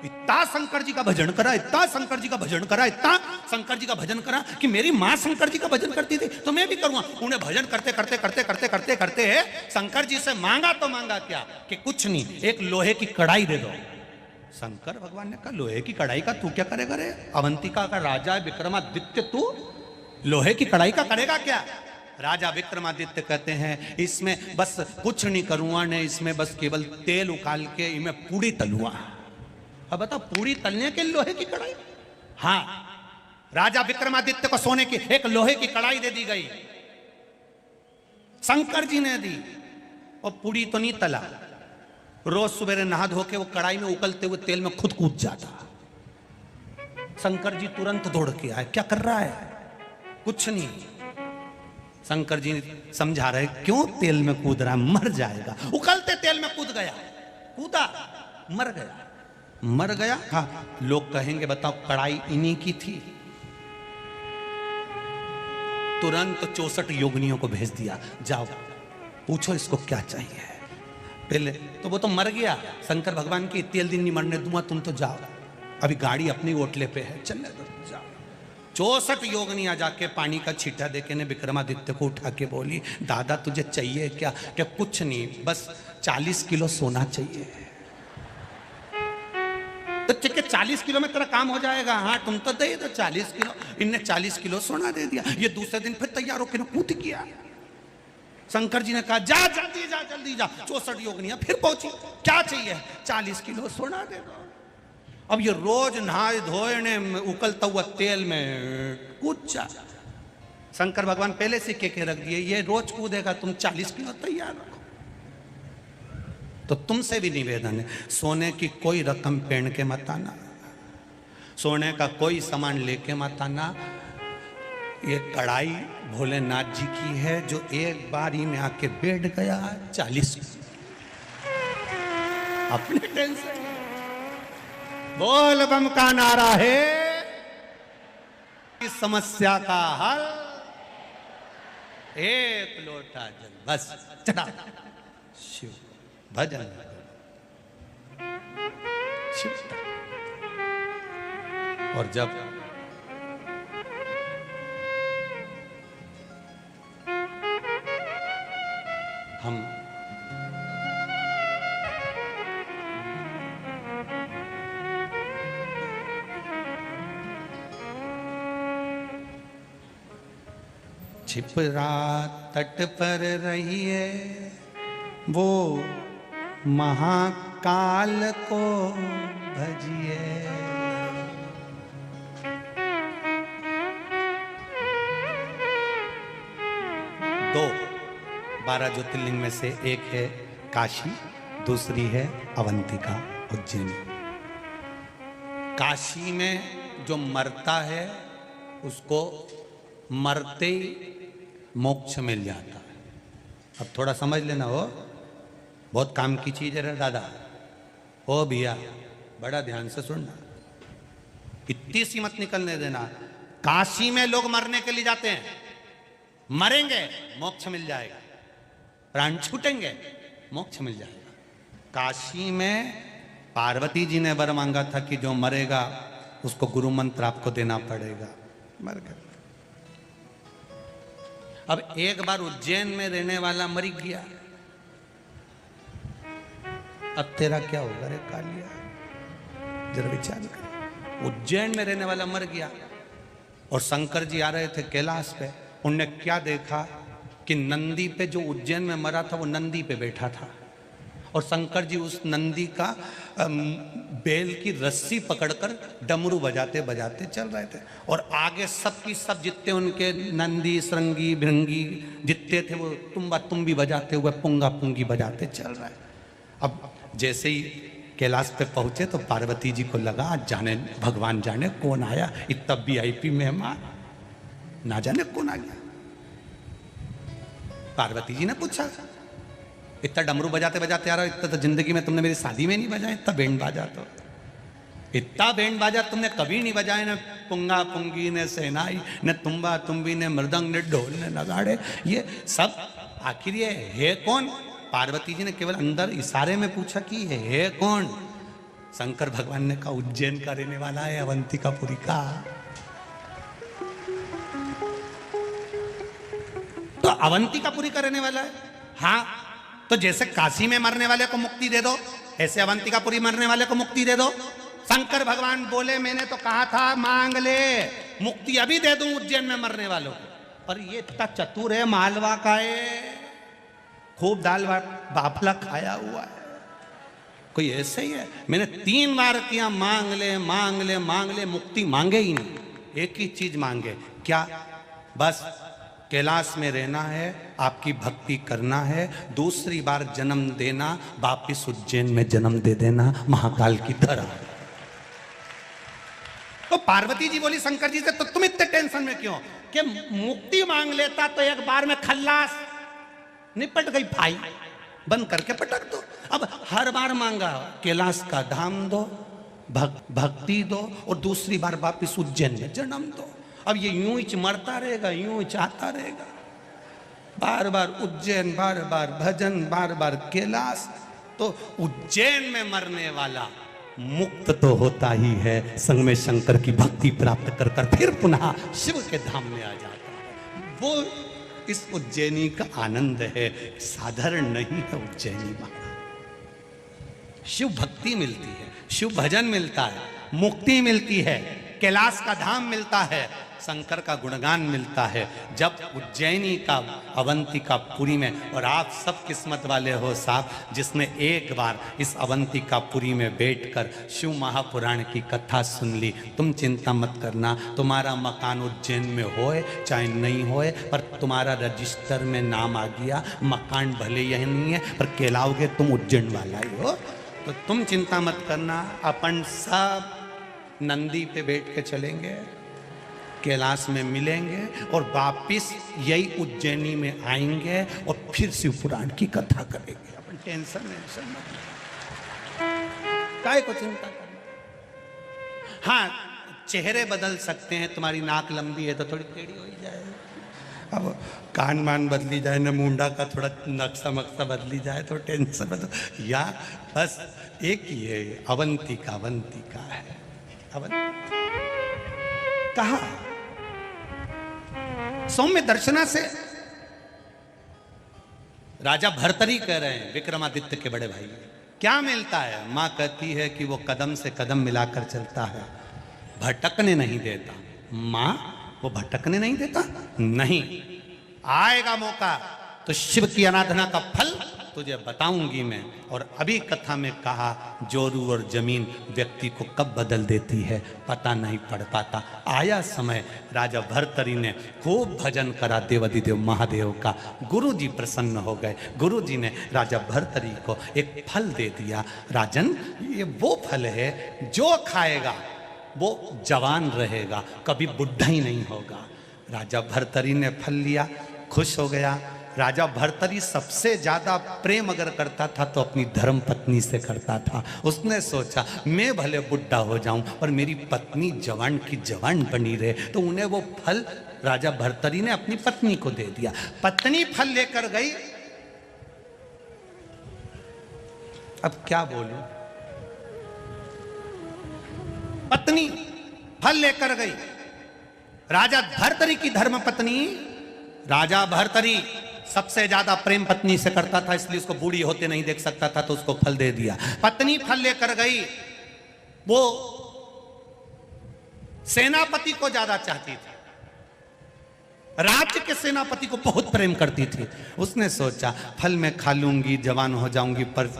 इतना शंकर जी का भजन करा, इतना शंकर जी का भजन करा, इतना शंकर जी का भजन करा कि मेरी मां शंकर जी का भजन करती थी तो मैं भी करूंगा. उन्हें भजन करते करते करते करते करते करते शंकर जी से मांगा तो मांगा क्या कि कुछ नहीं, एक लोहे की कढ़ाई दे दो. शंकर भगवान ने कहा लोहे की कढ़ाई का तू क्या करेगा रे, अवंतिका का राजा विक्रमादित्य, तू लोहे की कढ़ाई का करेगा क्या. राजा विक्रमादित्य कहते हैं इसमें बस कुछ नहीं करूंगा ने, इसमें बस केवल तेल उकाल के इनमें पूड़ी तलूंगा. अब बता पूड़ी तलने के लोहे की कढ़ाई. हाँ, राजा विक्रमादित्य को सोने की एक लोहे की कढ़ाई दे दी गई, शंकर जी ने दी, और पूड़ी तो नहीं तला. रोज सवेरे नहा धो के वो कढ़ाई में उकलते हुए तेल में खुद कूद जाता. शंकर जी तुरंत दौड़ के आए, क्या कर रहा है, कुछ नहीं. शंकर जी समझा रहे क्यों तेल में कूद रहा है, मर जाएगा. उकलते तेल में कूद गया, कूदा मर गया. मर गया. हाँ, लोग कहेंगे बताओ कढ़ाई इन्हीं की थी. तुरंत 64 योगिनियों को भेज दिया, जाओ पूछो इसको क्या चाहिए. पहले तो वो तो मर गया, शंकर भगवान की तेल दिन नहीं मरने दूंगा, तुम तो जाओ, अभी गाड़ी अपनी ओटले पे है, चलने दो, जाओ. 64 योगिनियां जाके पानी का छींटा देके ने विक्रमादित्य को उठा के बोली दादा तुझे चाहिए क्या. क्या कुछ नहीं, बस 40 किलो सोना चाहिए. तो ठीक है 40 किलो में तेरा काम हो जाएगा. हाँ तुम तो दे दो 40 किलो. इनने 40 किलो सोना दे दिया. ये दूसरे दिन फिर तैयार होकर कूद किया. शंकर जी ने कहा जा जल्दी जा जल्दी जा. 64 योगिनियां फिर पहुंची, क्या चाहिए, 40 किलो सोना दे दो. अब ये रोज नहाए धोए ने उकलता हुआ तेल में कूद जा. शंकर भगवान पहले से के रख दिए, ये रोज कूदेगा, तुम 40 किलो तैयार रखो. तो तुमसे भी निवेदन है, सोने की कोई रकम पहन के मत आना, सोने का कोई सामान लेके मत आना. ये कढ़ाई भोलेनाथ जी की है, जो एक बार ही में आके बैठ गया 40 अपने टेंशन. बोल बम का नारा है, इस समस्या का हल एक लोटा जल बस चढ़ा. शिव भजन शिव. और जब हम छिपरा तट पर रहिए, वो महाकाल को भजिए। 12 ज्योतिर्लिंग में से एक है काशी, दूसरी है अवंतिका उज्जैनी। काशी में जो मरता है उसको मरते ही मोक्ष मिल जाता है। अब थोड़ा समझ लेना, हो बहुत काम की चीज है रे दादा। ओ भैया बड़ा ध्यान से सुनना, इतनी सी मत निकलने देना। काशी में लोग मरने के लिए जाते हैं, मरेंगे मोक्ष मिल जाएगा, प्राण छूटेंगे मोक्ष मिल जाएगा। काशी में पार्वती जी ने वर मांगा था कि जो मरेगा उसको गुरु मंत्र आपको देना पड़ेगा, मर गए। अब एक बार उज्जैन में रहने वाला मर गया, अब तेरा क्या होगा रे कालिया, जरा विचार कर। उज्जैन में रहने वाला मर गया और शंकर जी आ रहे थे कैलाश पे। उनने क्या देखा कि नंदी पे जो उज्जैन में मरा था वो नंदी पे बैठा था और शंकर जी उस नंदी का बेल की रस्सी पकड़कर डमरू बजाते बजाते चल रहे थे और आगे सबकी सब जितने उनके नंदी श्रृंगी भृंगी जितने थे वो तुम्बा तुम्बी बजाते हुए पुंगा पुंगी बजाते चल रहे। अब जैसे ही कैलाश पे पहुंचे तो पार्वती जी को लगा जाने भगवान जाने कौन आया, इतना VIP मेहमान, ना जाने कौन आ गया। पार्वती जी ने पूछा, इतना डमरू बजाते बजाते आ रहा हो, इतना तो जिंदगी में तुमने मेरी शादी में नहीं बजाया, इतना बैंड बाजा तो इतना बैंड बाजा तुमने कभी नहीं बजाए, न पुंगा पुंगी ने सहनाई न तुम्बा तुम्बी ने मृदंग ने ढोल ने नगाड़े, ये सब आखिर ये है कौन? पार्वती जी ने केवल अंदर इशारे में पूछा कि ये है कौन? शंकर भगवान ने कहा उज्जैन का रहने वाला है, अवंतिकापुरी का। तो अवंतिकापुरी का रहने वाला है। हाँ, तो जैसे काशी में मरने वाले को मुक्ति दे दो, ऐसे अवंतिकापुरी मरने वाले को मुक्ति दे दो। शंकर भगवान बोले मैंने तो कहा था मांग ले, मुक्ति अभी दे दूं उज्जैन में मरने वालों को। पर ये इतना चतुर है, मालवा का है, खूब दाल बाफला खाया हुआ है, कोई ऐसे ही है। मैंने 3 बार किया मांग ले मांग ले मांग ले, मुक्ति मांगे ही नहीं। एक ही चीज मांगे, क्या? बस कैलाश में रहना है, आपकी भक्ति करना है, दूसरी बार जन्म देना, वापिस उज्जैन में जन्म दे देना महाकाल की तरह। तो पार्वती जी बोली शंकर जी से, तो तुम इतने टेंशन में क्यों? कि मुक्ति मांग लेता तो एक बार में खल्लास, निपट गई भाई, बंद करके पटक दो। अब हर बार मांगा कैलाश का धाम दो, भक्ति दो और दूसरी बार वापिस उज्जैन में जन्म दो। अब ये यूं ही मरता रहेगा, यूं ही चाहता रहेगा, बार बार उज्जैन, बार बार भजन, बार बार कैलाश। तो उज्जैन में मरने वाला मुक्त तो होता ही है, संग में शंकर की भक्ति प्राप्त कर कर फिर पुनः शिव के धाम में आ जाता है। वो इस उज्जैनी का आनंद है, साधारण नहीं है उज्जैनी महाराज। शिव भक्ति मिलती है, शिव भजन मिलता है, मुक्ति मिलती है, कैलाश का धाम मिलता है, शंकर का गुणगान मिलता है। जब उज्जैनी का अवंतिकापुरी में, और आप सब किस्मत वाले हो साहब जिसने एक बार इस अवंतिकापुरी में बैठकर शिव महापुराण की कथा सुन ली। तुम चिंता मत करना, तुम्हारा मकान उज्जैन में होए चाहे नहीं होए, पर तुम्हारा रजिस्टर में नाम आ गया। मकान भले यही नहीं है पर कहलाओगे तुम उज्जैन वाला ही हो। तो तुम चिंता मत करना, अपन सब नंदी पे बैठ के चलेंगे, कैलाश में मिलेंगे और वापिस यही उज्जैनी में आएंगे और फिर शिव पुराण की कथा करेंगे। अपन टेंशन मत, काय को चिंता करना। हाँ, चेहरे बदल सकते हैं, तुम्हारी नाक लंबी है तो थोड़ी टेढ़ी हो ही जाए, अब कान मान बदली जाए ना, मुंडा का थोड़ा नक्शा मक्सा बदली जाए तो टेंशन बदल। या बस एक ही है, अवंतिका है। कहा सौम्य दर्शना से राजा भर्तरी कह रहे हैं, विक्रमादित्य के बड़े भाई, क्या मिलता है? मां कहती है कि वो कदम से कदम मिलाकर चलता है, भटकने नहीं देता। मां वो भटकने नहीं देता? नहीं, आएगा मौका तो शिव की आराधना का फल तुझे बताऊंगी मैं। और अभी कथा में कहा जोरू और जमीन व्यक्ति को कब बदल देती है पता नहीं पड़ पाता। आया समय राजा भर्तरी ने खूब भजन करा देवाधिदेव महादेव का। गुरु जी प्रसन्न हो गए। गुरु जी ने राजा भर्तरी को एक फल दे दिया। राजन, ये वो फल है जो खाएगा वो जवान रहेगा, कभी बुढ़ा ही नहीं होगा। राजा भर्तरी ने फल लिया, खुश हो गया। राजा भर्तरी सबसे ज्यादा प्रेम अगर करता था तो अपनी धर्म पत्नी से करता था। उसने सोचा मैं भले बुढ़ा हो जाऊं और मेरी पत्नी जवान की जवान बनी रहे, तो उन्हें वो फल राजा भर्तरी ने अपनी पत्नी को दे दिया। पत्नी फल लेकर गई। अब क्या बोलूं, पत्नी फल लेकर गई। राजा भर्तरी की धर्म पत्नी, राजा भर्तरी सबसे ज्यादा प्रेम पत्नी से करता था, इसलिए उसको बूढ़ी होते नहीं देख सकता था, तो उसको फल दे दिया। पत्नी फल लेकर गई। वो सेनापति को ज्यादा चाहती थी, राज्य के सेनापति को बहुत प्रेम करती थी। उसने सोचा फल मैं खा लूंगी, जवान हो जाऊंगी, पर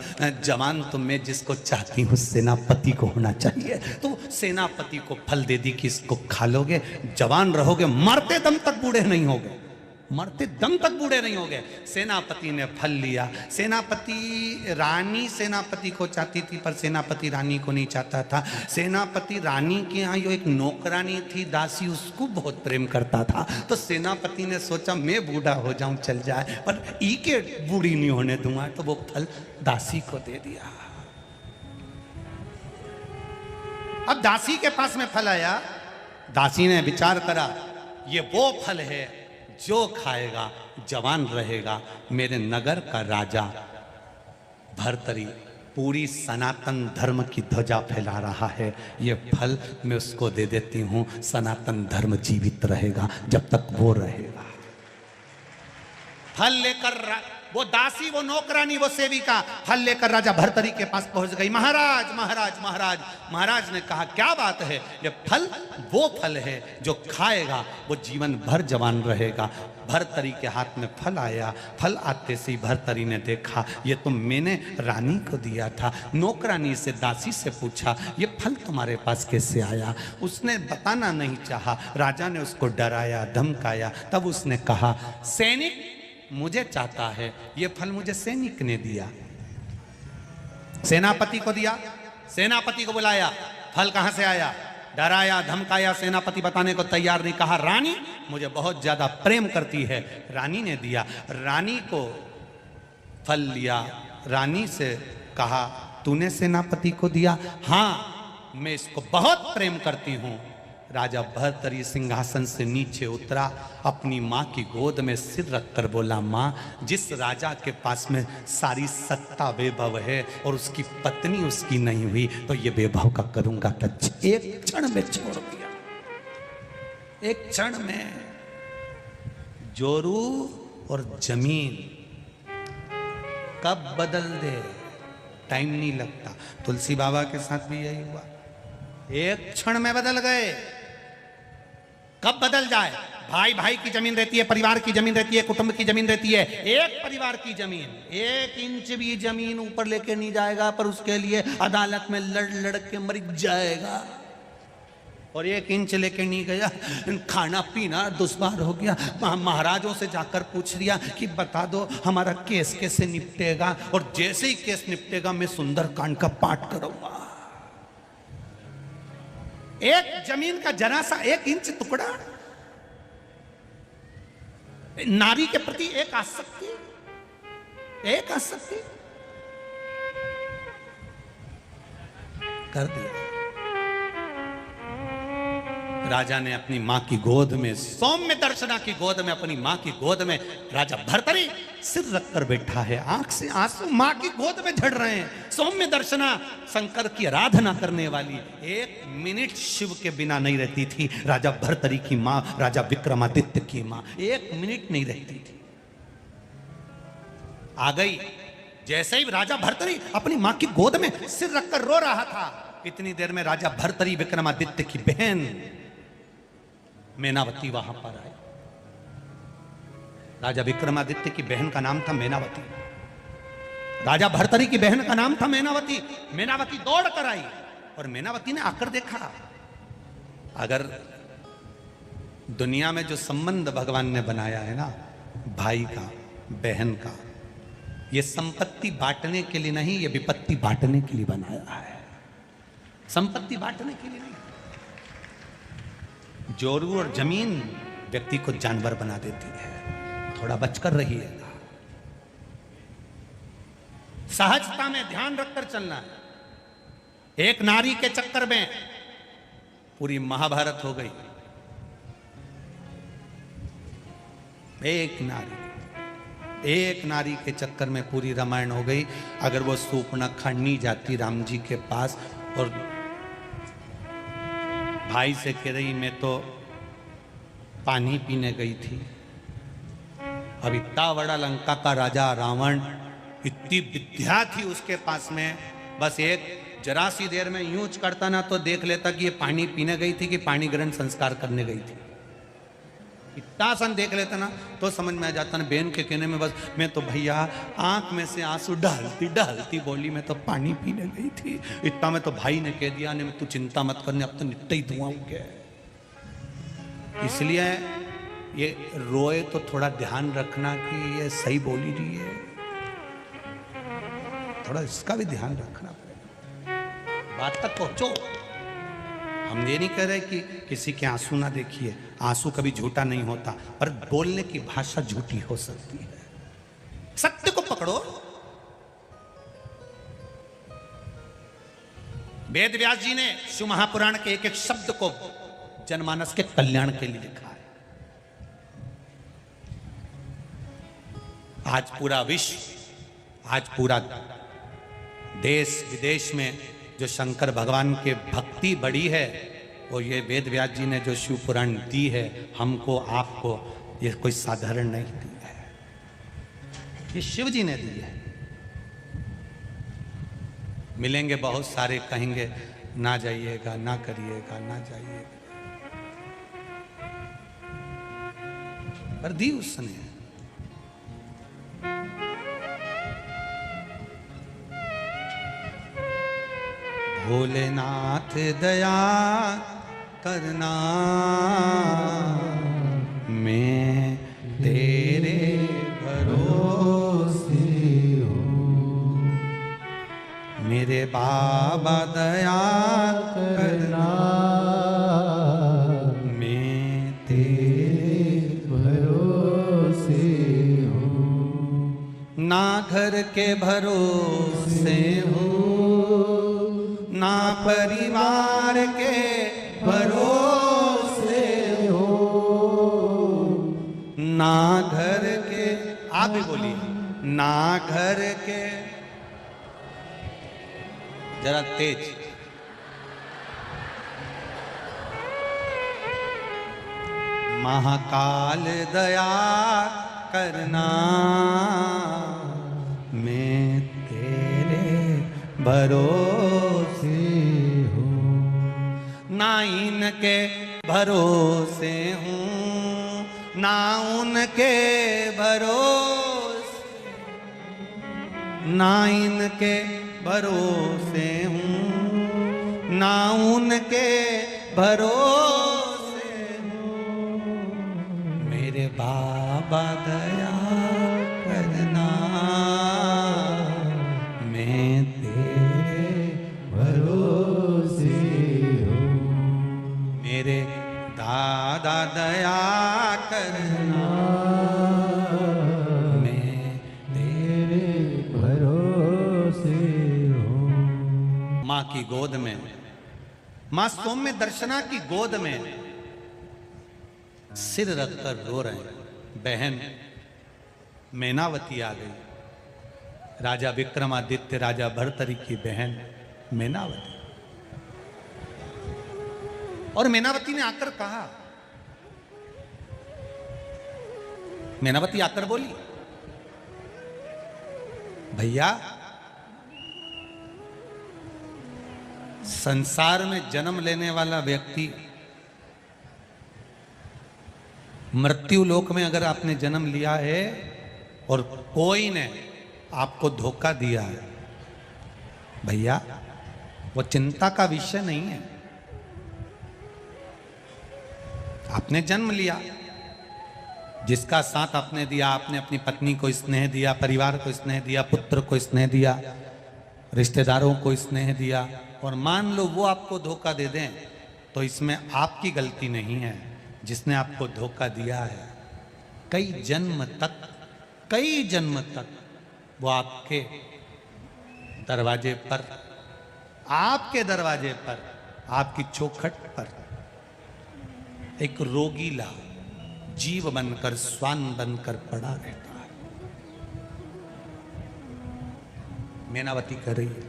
जवान तो मैं जिसको चाहती हूँ सेनापति को होना चाहिए। तो सेनापति को फल दे दी कि इसको खा लोगे, जवान रहोगे, मरते दम तक बूढ़े नहीं होगे, मरते दम तक बूढ़े नहीं हो गए। सेनापति ने फल लिया। सेनापति रानी सेनापति को चाहती थी, पर सेनापति रानी को नहीं चाहता था। सेनापति रानी के यहाँ जो एक नौकरानी थी दासी, उसको बहुत प्रेम करता था। तो सेनापति ने सोचा मैं बूढ़ा हो जाऊं चल जाए, पर ई के बूढ़ी नहीं होने दूंगा, तो वो फल दासी को दे दिया। अब दासी के पास में फल आया। दासी ने विचार करा ये वो फल है जो खाएगा जवान रहेगा। मेरे नगर का राजा भर्तरी पूरी सनातन धर्म की ध्वजा फैला रहा है, ये फल मैं उसको दे देती हूं, सनातन धर्म जीवित रहेगा जब तक वो रहेगा। फल लेकर वो दासी, वो नौकरानी, वो सेविका फल लेकर राजा भर्तरी के पास पहुंच गई। महाराज महाराज महाराज। महाराज ने कहा क्या बात है, ये फल वो फल है जो खाएगा वो जीवन भर जवान रहेगा। भर्तरी के हाथ में फल आया। फल आते से भर्तरी ने देखा ये तो मैंने रानी को दिया था। नौकरानी से, दासी से पूछा ये फल तुम्हारे पास कैसे आया। उसने बताना नहीं चाहा। राजा ने उसको डराया, धमकाया। तब उसने कहा सैनिक मुझे चाहता है, ये फल मुझे सैनिक ने दिया। सेनापति को दिया। सेनापति को बुलाया, फल कहां से आया। डराया, धमकाया, सेनापति बताने को तैयार नहीं। कहा रानी मुझे बहुत ज्यादा प्रेम करती है, रानी ने दिया। रानी को फल लिया। रानी से कहा तूने सेनापति को दिया। हाँ मैं इसको बहुत प्रेम करती हूं। राजा भर्तरी सिंहासन से नीचे उतरा, अपनी माँ की गोद में सिर रखकर बोला माँ, जिस राजा के पास में सारी सत्ता वैभव है और उसकी पत्नी उसकी नहीं हुई, तो ये वैभव का करूंगा टच। एक क्षण में छोड़ दिया, एक क्षण में। जोरू और जमीन कब बदल दे टाइम नहीं लगता। तुलसी बाबा के साथ भी यही हुआ, एक क्षण में बदल गए। कब बदल जाए। भाई भाई की जमीन रहती है, परिवार की जमीन रहती है, कुटुंब की जमीन रहती है। एक परिवार की जमीन 1 इंच भी जमीन ऊपर लेके नहीं जाएगा, पर उसके लिए अदालत में लड़ लड़ के मर जाएगा। और 1 इंच लेके नहीं गया, खाना पीना दुश्वार हो गया। महाराजों से जाकर पूछ लिया कि बता दो हमारा केस कैसे निपटेगा, और जैसे ही केस निपटेगा मैं सुंदरकांड का पाठ करूंगा। एक जमीन का जरा सा 1 इंच टुकड़ा, नारी के प्रति एक आसक्ति, एक आसक्ति कर दिया। राजा ने अपनी मां की गोद में, सौम्य दर्शना की गोद में, अपनी मां की गोद में राजा भर्तरी सिर रखकर बैठा है। आंख से आंसू मां की गोद में झड़ रहे हैं। सौम्य दर्शना शंकर की आराधना करने वाली 1 मिनट शिव के बिना नहीं रहती थी। राजा भर्तरी की मां, राजा विक्रमादित्य की मां 1 मिनट नहीं रहती थी। आ गई। जैसे ही राजा भर्तरी अपनी मां की गोद में सिर रखकर रो रहा था, इतनी देर में राजा भर्तरी विक्रमादित्य की बहन मैनावती वहां पर आई। राजा विक्रमादित्य की बहन का नाम था मैनावती। राजा भर्तरी की बहन का नाम था मैनावती। मैनावती दौड़ कर आई और मैनावती ने आकर देखा, अगर दुनिया में जो संबंध भगवान ने बनाया है ना, भाई का, बहन का, ये संपत्ति बांटने के लिए नहीं, ये विपत्ति बांटने के लिए बनाया है। संपत्ति बांटने के लिए नहीं। जोरू और जमीन व्यक्ति को जानवर बना देती है, थोड़ा बचकर रहिएगा। सहजता में ध्यान रखकर चलना है। एक नारी के चक्कर में पूरी महाभारत हो गई। एक नारी के चक्कर में पूरी रामायण हो गई। अगर वो सूर्पणखा नहीं जाती राम जी के पास और भाई से कह रही मैं तो पानी पीने गई थी, अब इतना बड़ा लंका का राजा रावण, इतनी विद्या थी उसके पास में, बस एक जरा सी देर में यूं करता ना तो देख लेता कि ये पानी पीने गई थी कि पानी ग्रहण संस्कार करने गई थी। इतना सन देख लेता ना तो समझ में आ जाता ना। बहन के कहने में बस मैं तो भैया आंख में से आंसू डालती बोली मैं तो पानी पीने गई थी। इतना में तो भाई ने कह दिया नहीं तू चिंता मत करने, अब तो नित्य ही धुआं हो गया। इसलिए ये रोए तो थोड़ा ध्यान रखना कि ये सही बोली रही है, थोड़ा इसका भी ध्यान रखना पड़ेगा। बात तक पहुंचो। हम ये नहीं कह रहे कि किसी के आंसू ना देखिए, आंसू कभी झूठा नहीं होता, पर बोलने की भाषा झूठी हो सकती है। सत्य को पकड़ो। वेद व्यास जी ने शिव महापुराण के एक एक शब्द को जनमानस के कल्याण के लिए लिखा है। आज पूरा विश्व, आज पूरा देश विदेश में जो शंकर भगवान के भक्ति बढ़ी है, वो ये वेद व्यास जी ने जो शिव पुराण दी है हमको आपको, ये कोई साधारण नहीं दी है, ये शिव जी ने दी है। मिलेंगे बहुत सारे, कहेंगे ना जाइएगा, ना करिएगा, ना जाइएगा, पर दी उसने। भोलेनाथ दया करना, मैं तेरे भरोसे हूँ। मेरे बाबा दया करना, मैं तेरे भरोसे हूँ। ना घर के भरोसे हूँ, ना परिवार के भरोसे हो, ना घर के, आप भी बोलिए, ना घर के, जरा तेज, महाकाल दया करना, मैं तेरे भरोसे हूँ। ना इनके भरोसे हूँ, ना उनके भरोसे, ना इनके भरोसे हूँ, ना उनके भरोसे हूँ। मेरे बाबा दया करना, मैं तेरे भरोसे हूँ। मेरे दादा दया करना, मैं तेरे भरोसे हूँ। माँ की गोद में, माँ सौम्य दर्शना की गोद में सिर रखकर रो रहे हैं। बहन मैनावती आ गई, राजा विक्रमादित्य राजा भर्तरी की बहन मैनावती। और मैनावती ने आकर कहा, मैनावती आकर बोली, भैया संसार में जन्म लेने वाला व्यक्ति मृत्यु लोक में अगर आपने जन्म लिया है और कोई ने आपको धोखा दिया है, भैया वो चिंता का विषय नहीं है। आपने जन्म लिया, जिसका साथ आपने दिया, आपने अपनी पत्नी को स्नेह दिया, परिवार को स्नेह दिया, पुत्र को स्नेह दिया, रिश्तेदारों को स्नेह दिया, और मान लो वो आपको धोखा दे दें तो इसमें आपकी गलती नहीं है। जिसने आपको धोखा दिया है कई जन्म तक वो आपके दरवाजे पर, आपकी चौखट पर एक रोगीला जीव बनकर, स्वान बनकर पड़ा रहता है। मैनावती कह रही है,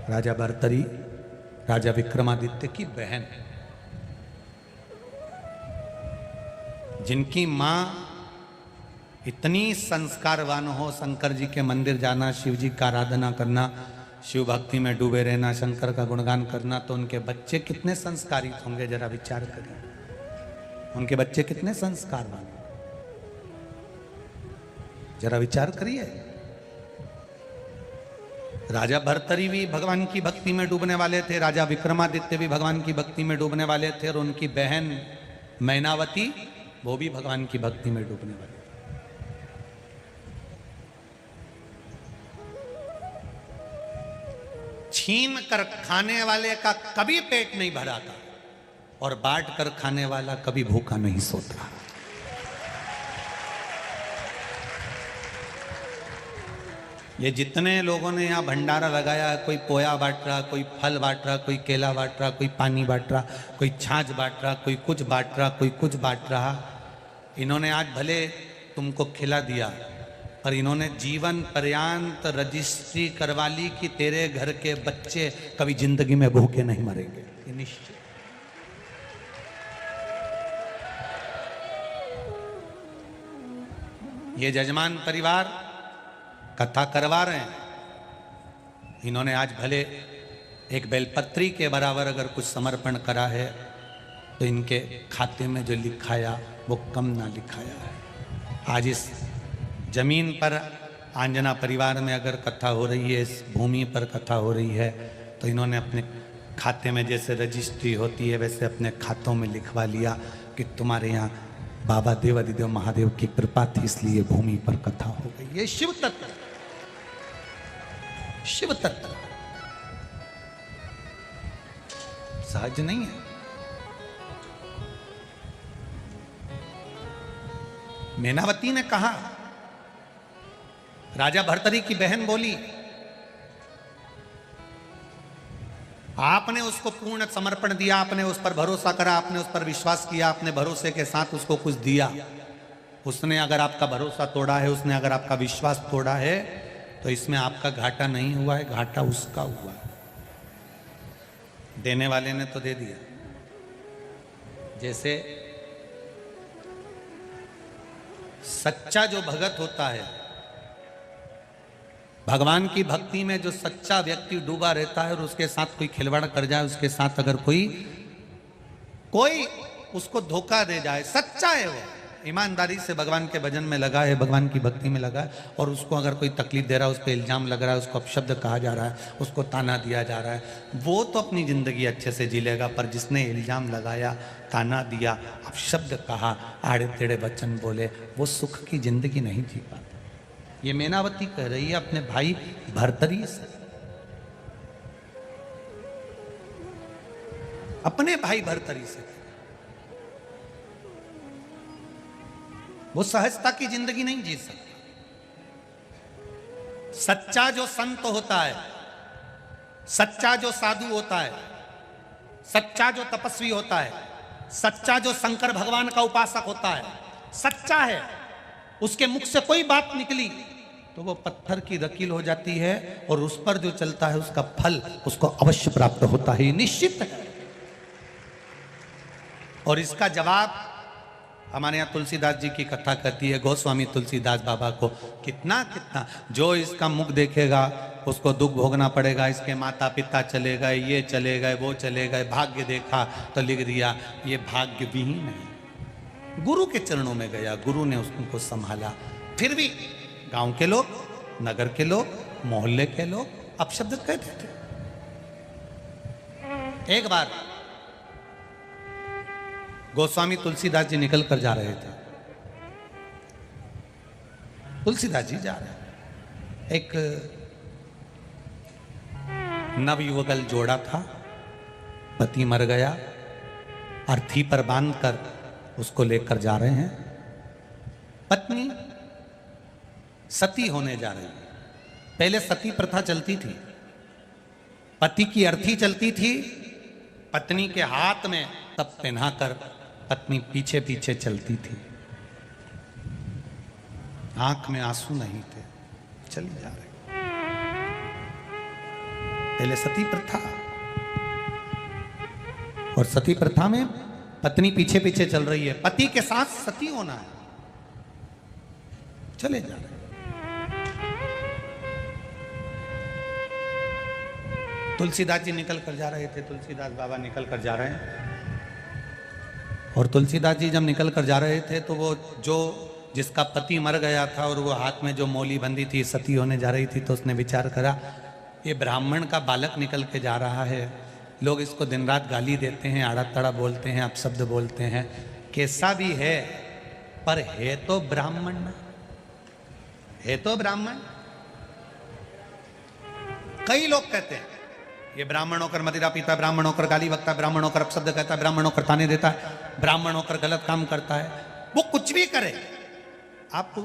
राजा भर्तरी राजा विक्रमादित्य की बहन, जिनकी मां इतनी संस्कारवान हो, शंकर जी के मंदिर जाना, शिव जी का आराधना करना, शिव भक्ति में डूबे रहना, शंकर का गुणगान करना, तो उनके बच्चे कितने संस्कारित होंगे, जरा विचार करिए। उनके बच्चे कितने संस्कारवान, जरा विचार करिए। राजा भर्तरी भी भगवान की भक्ति में डूबने वाले थे, राजा विक्रमादित्य भी भगवान की भक्ति में डूबने वाले थे, और उनकी बहन मैनावती वो भी भगवान की भक्ति में डूबने वाली। छीन कर खाने वाले का कभी पेट नहीं भरा था, और बांट कर खाने वाला कभी भूखा नहीं सोता। ये जितने लोगों ने यहाँ भंडारा लगाया है, कोई पोया बांट रहा, कोई फल बांट रहा, कोई केला बांट रहा, कोई पानी बांट रहा, कोई छाछ बांट रहा, कोई कुछ बांट रहा, कोई कुछ बांट रहा, इन्होंने आज भले तुमको खिला दिया, पर इन्होंने जीवन पर्यंत रजिस्ट्री करवा ली कि तेरे घर के बच्चे कभी जिंदगी में भूखे नहीं मरेंगे, ये निश्चित। ये जजमान परिवार कथा करवा रहे हैं, इन्होंने आज भले एक बेलपत्री के बराबर अगर कुछ समर्पण करा है, तो इनके खाते में जो लिखाया वो कम ना लिखाया है। आज इस जमीन पर आंजना परिवार में अगर कथा हो रही है, इस भूमि पर कथा हो रही है, तो इन्होंने अपने खाते में जैसे रजिस्ट्री होती है वैसे अपने खातों में लिखवा लिया कि तुम्हारे यहाँ बाबा देवादिदेव महादेव की कृपा थी, इसलिए भूमि पर कथा हो गई। ये शिव तत्व, शिव तत्व सहज नहीं है। मैनावती ने कहा, राजा भर्तरी की बहन बोली, आपने उसको पूर्ण समर्पण दिया, आपने उस पर भरोसा करा, आपने उस पर विश्वास किया, आपने भरोसे के साथ उसको कुछ दिया। उसने अगर आपका भरोसा तोड़ा है, उसने अगर आपका विश्वास तोड़ा है, तो इसमें आपका घाटा नहीं हुआ है, घाटा उसका हुआ है। देने वाले ने तो दे दिया। जैसे सच्चा जो भगत होता है, भगवान की भक्ति में जो सच्चा व्यक्ति डूबा रहता है और उसके साथ कोई खिलवाड़ कर जाए, उसके साथ अगर कोई उसको धोखा दे जाए, सच्चा है वो, ईमानदारी से भगवान के भजन में लगा है, भगवान की भक्ति में लगा है, और उसको अगर कोई तकलीफ दे रहा है, उस पर इल्जाम लग रहा है, उसको अपशब्द कहा जा रहा है, उसको ताना दिया जा रहा है, वो तो अपनी जिंदगी अच्छे से जी लेगा। पर जिसने इल्जाम लगाया, ताना दिया, अपशब्द कहा, आड़े टेढ़े वचन बोले, वो सुख की जिंदगी नहीं जी पाता। ये मैनावती कह रही है अपने भाई भर्तरी से, अपने भाई भर्तरी से। वो सहजता की जिंदगी नहीं जी सकता। सच्चा जो संत होता है, सच्चा जो साधु होता है, सच्चा जो तपस्वी होता है, सच्चा जो शंकर भगवान का उपासक होता है, सच्चा है, उसके मुख से कोई बात निकली तो वो पत्थर की रकील हो जाती है, और उस पर जो चलता है उसका फल उसको अवश्य प्राप्त होता है, निश्चित है। और इसका जवाब हमारे यहाँ तुलसीदास जी की कथा कहती है, गोस्वामी तुलसीदास बाबा को कितना जो इसका मुख देखेगा उसको दुख भोगना पड़ेगा, इसके माता पिता चले गए, ये चले गए, वो चले गए, भाग्य देखा तो लिख दिया ये भाग्य विहीन है। गुरु के चरणों में गया, गुरु ने उसको संभाला। फिर भी गांव के लोग, नगर के लोग, मोहल्ले के लोग अपशब्द कहते थे। एक बार गोस्वामी तुलसीदास जी निकल कर जा रहे थे। तुलसीदास जी जा रहे, एक नवयुवकल जोड़ा था, पति मर गया, अर्थी पर बांधकर उसको लेकर जा रहे हैं। पत्नी सती होने जा रही है। पहले सती प्रथा चलती थी, पति की अर्थी चलती थी, पत्नी के हाथ में तब पहनाकर पत्नी पीछे पीछे चलती थी। आंख में आंसू नहीं थे, चली जा रही। पहले सती प्रथा, और सती प्रथा में पत्नी पीछे पीछे चल रही है, पति के साथ सती होना है, चले जा रहे। तुलसीदास जी निकल कर जा रहे थे, तुलसीदास बाबा निकल कर जा रहे हैं। और तुलसीदास जी जब निकल कर जा रहे थे तो वो जो जिसका पति मर गया था और वो हाथ में जो मौली बंधी थी, सती होने जा रही थी, तो उसने विचार करा ये ब्राह्मण का बालक निकल के जा रहा है, लोग इसको दिन रात गाली देते हैं, आड़ा तड़ा बोलते हैं, अपशब्द बोलते हैं, कैसा भी है पर है तो ब्राह्मण ना, है तो ब्राह्मण। कई लोग कहते हैं ये ब्राह्मण होकर मदिरा पीता है, ब्राह्मण होकर गाली बकता है, ब्राह्मण होकर अपशब्द कहता है, ब्राह्मण होकर ताने देता है, ब्राह्मण होकर गलत काम करता है। वो कुछ भी करे, आपको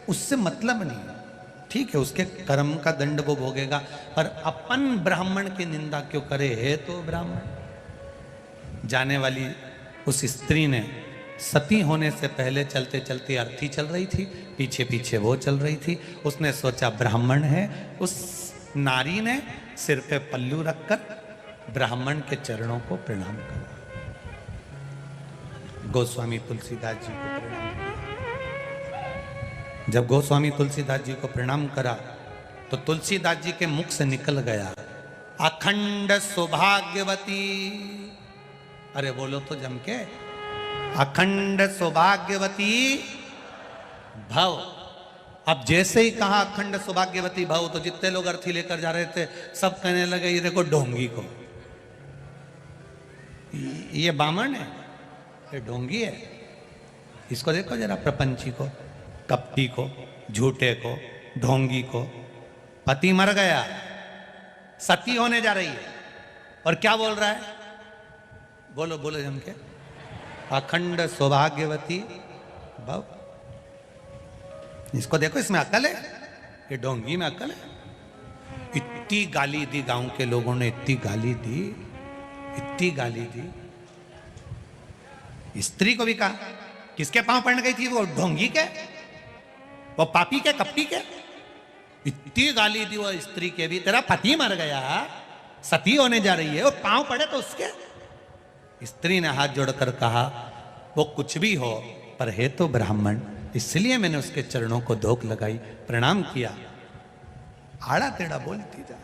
उससे मतलब नहीं, ठीक है, उसके कर्म का दंड वो भोगेगा, पर अपन ब्राह्मण की निंदा क्यों करे, है तो ब्राह्मण। जाने वाली उस स्त्री ने सती होने से पहले चलते चलते अर्थी चल रही थी, पीछे पीछे वो चल रही थी। उसने सोचा ब्राह्मण है, उस नारी ने सिर पे पल्लू रखकर ब्राह्मण के चरणों को प्रणाम करा। गोस्वामी तुलसीदास जी को प्रणाम किया। जब गोस्वामी तुलसीदास जी को प्रणाम करा तो तुलसीदास जी के मुख से निकल गया अखंड सौभाग्यवती। अरे बोलो तो जम के, अखंड सौभाग्यवती भव। अब जैसे ही कहा अखंड सौभाग्यवती भव, तो जितने लोग अर्थी लेकर जा रहे थे सब कहने लगे ये देखो ढोंगी को, ये बामन है, ये ढोंगी है, इसको देखो जरा, प्रपंची को, कपटी को, झूठे को, ढोंगी को। पति मर गया, सती होने जा रही है, और क्या बोल रहा है, बोलो बोलो जम के, अखंड सौभाग्यवती भव। इसको देखो, इसमें अकल है, ये ढोंगी में अकल है। इतनी गाली दी गांव के लोगों ने, इतनी गाली दी, इतनी गाली दी। स्त्री को भी कहा, किसके पांव पड़ गई थी, वो ढोंगी के, वो पापी के, कपटी के। इतनी गाली दी वो स्त्री के भी, तेरा पति मर गया, सती होने जा रही है, वो पांव पड़े तो उसके। स्त्री ने हाथ जोड़कर कहा वो कुछ भी हो पर है तो ब्राह्मण, इसलिए मैंने उसके चरणों को धोख लगाई, प्रणाम किया। आड़ा टेढ़ा बोलती जा।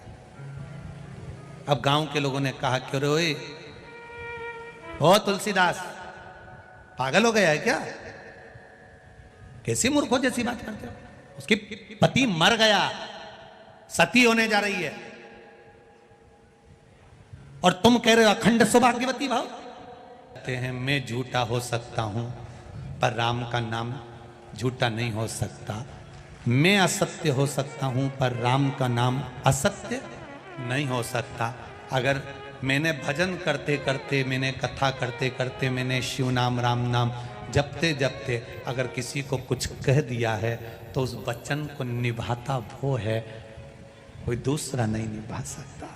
अब गांव के लोगों ने कहा क्यों रे ओ तुलसीदास, पागल हो गया है क्या, कैसी मूर्खों जैसी बात करते हो, उसकी पति मर गया, सती होने जा रही है, और तुम कह रहे हो अखंड सौभाग्यवती भाव। कहते हैं मैं झूठा हो सकता हूं पर राम का नाम झूठा नहीं हो सकता, मैं असत्य हो सकता हूं पर राम का नाम असत्य नहीं हो सकता। अगर मैंने भजन करते करते, मैंने कथा करते करते, मैंने शिव नाम राम नाम जपते जपते अगर किसी को कुछ कह दिया है तो उस वचन को निभाता वो है, कोई दूसरा नहीं निभा सकता,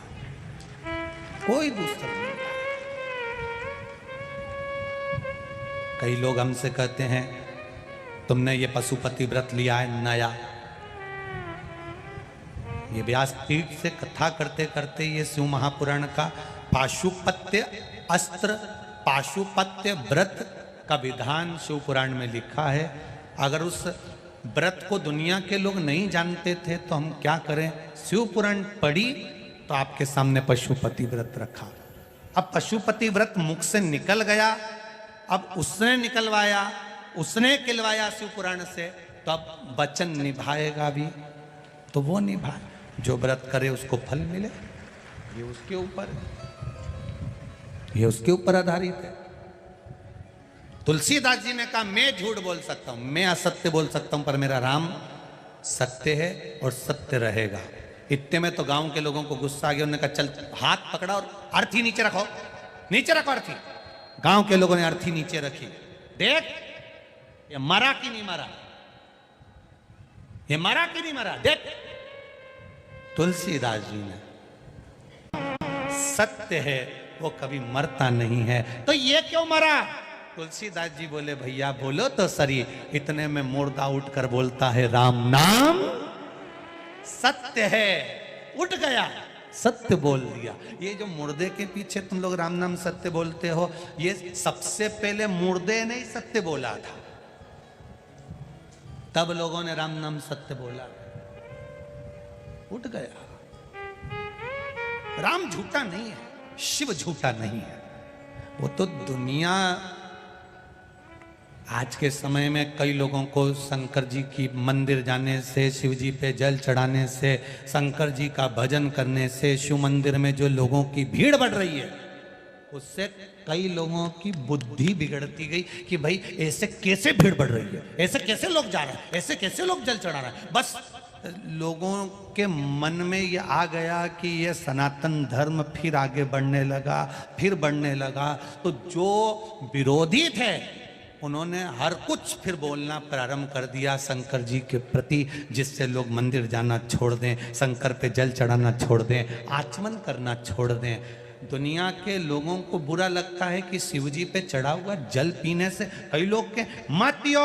कोई दूसरा नहीं। कई लोग हमसे कहते हैं तुमने ये पशुपति व्रत लिया है नया, ये व्यासपीठ से कथा करते करते ये शिव महापुराण का पाशुपत्य अस्त्र, पाशुपत्य व्रत का विधान शिव पुराण में लिखा है। अगर उस व्रत को दुनिया के लोग नहीं जानते थे तो हम क्या करें, शिव पुराण पढ़ी तो आपके सामने पशुपति व्रत रखा। अब पशुपति व्रत मुख से निकल गया अब उसने निकलवाया, उसने खिलवाया शिव पुराण से, तो अब वचन निभाएगा भी, तो वो निभाए। जो व्रत करे उसको फल मिले, ये उसके ऊपर, ये उसके ऊपर आधारित है। तुलसीदास जी ने कहा मैं झूठ बोल सकता हूं, मैं असत्य बोल सकता हूं, पर मेरा राम सत्य है और सत्य रहेगा। इतने में तो गांव के लोगों को गुस्सा आ गया, उन्होंने कहा चल हाथ पकड़ा और अर्थी नीचे रखो, नीचे रखो अर्थी। गांव के लोगों ने अर्थी नीचे रखी, देख ये मरा कि नहीं मरा, ये मरा कि नहीं मरा, देख। तुलसीदास जी ने, सत्य है वो कभी मरता नहीं है, तो ये क्यों मरा? तुलसीदास जी बोले भैया बोलो तो सरी। इतने में मुर्दा उठकर बोलता है राम नाम सत्य है, उठ गया, सत्य बोल दिया। ये जो मुर्दे के पीछे तुम लोग राम नाम सत्य बोलते हो, ये सबसे पहले मुर्दे ने ही सत्य बोला था, तब लोगों ने राम नाम सत्य बोला, उठ गया। राम झूठा नहीं है, शिव झूठा नहीं है। वो तो दुनिया आज के समय में कई लोगों को शंकर जी की मंदिर जाने से, शिव जी पे जल चढ़ाने से, शंकर जी का भजन करने से, शिव मंदिर में जो लोगों की भीड़ बढ़ रही है, उससे कई लोगों की बुद्धि बिगड़ती गई कि भाई ऐसे कैसे भीड़ बढ़ रही है, ऐसे कैसे लोग जा रहे हैं, ऐसे कैसे लोग जल चढ़ा रहे हैं। बस लोगों के मन में ये आ गया कि ये सनातन धर्म फिर आगे बढ़ने लगा, फिर बढ़ने लगा। तो जो विरोधी थे उन्होंने हर कुछ फिर बोलना प्रारंभ कर दिया शंकर जी के प्रति, जिससे लोग मंदिर जाना छोड़ दें, शंकर पे जल चढ़ाना छोड़ दें, आचमन करना छोड़ दें। दुनिया के लोगों को बुरा लगता है कि शिव जी पे चढ़ा हुआ जल पीने से कई लोग के मत पियो,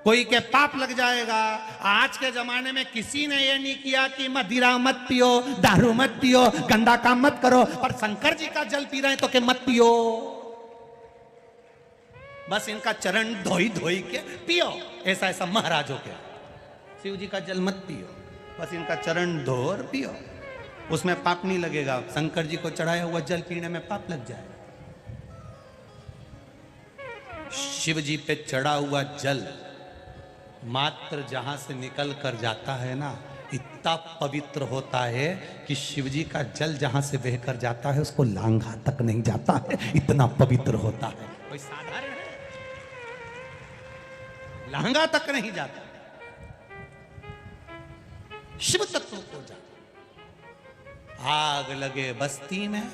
कोई के पाप लग जाएगा। आज के जमाने में किसी ने ये नहीं किया कि मदिरा मत पियो, दारू मत पियो, गंदा काम मत करो, पर शंकर जी का जल पी रहे हैं तो के मत पियो, बस इनका चरण धोई धोई के पियो। ऐसा ऐसा महाराजों के, शिव जी का जल मत पियो, बस इनका चरण धो और पियो, उसमें पाप नहीं लगेगा। शंकर जी को चढ़ाया हुआ जल पीने में पाप लग जाए। शिव जी पे चढ़ा हुआ जल मात्र जहां से निकल कर जाता है ना, इतना पवित्र होता है कि शिव जी का जल जहां से बहकर जाता है उसको लांघा तक नहीं जाता है, इतना पवित्र होता है। कोई साधारण है, लांघा तक नहीं जाता, शिव तत्व को जाता। आग लगे बस्ती में,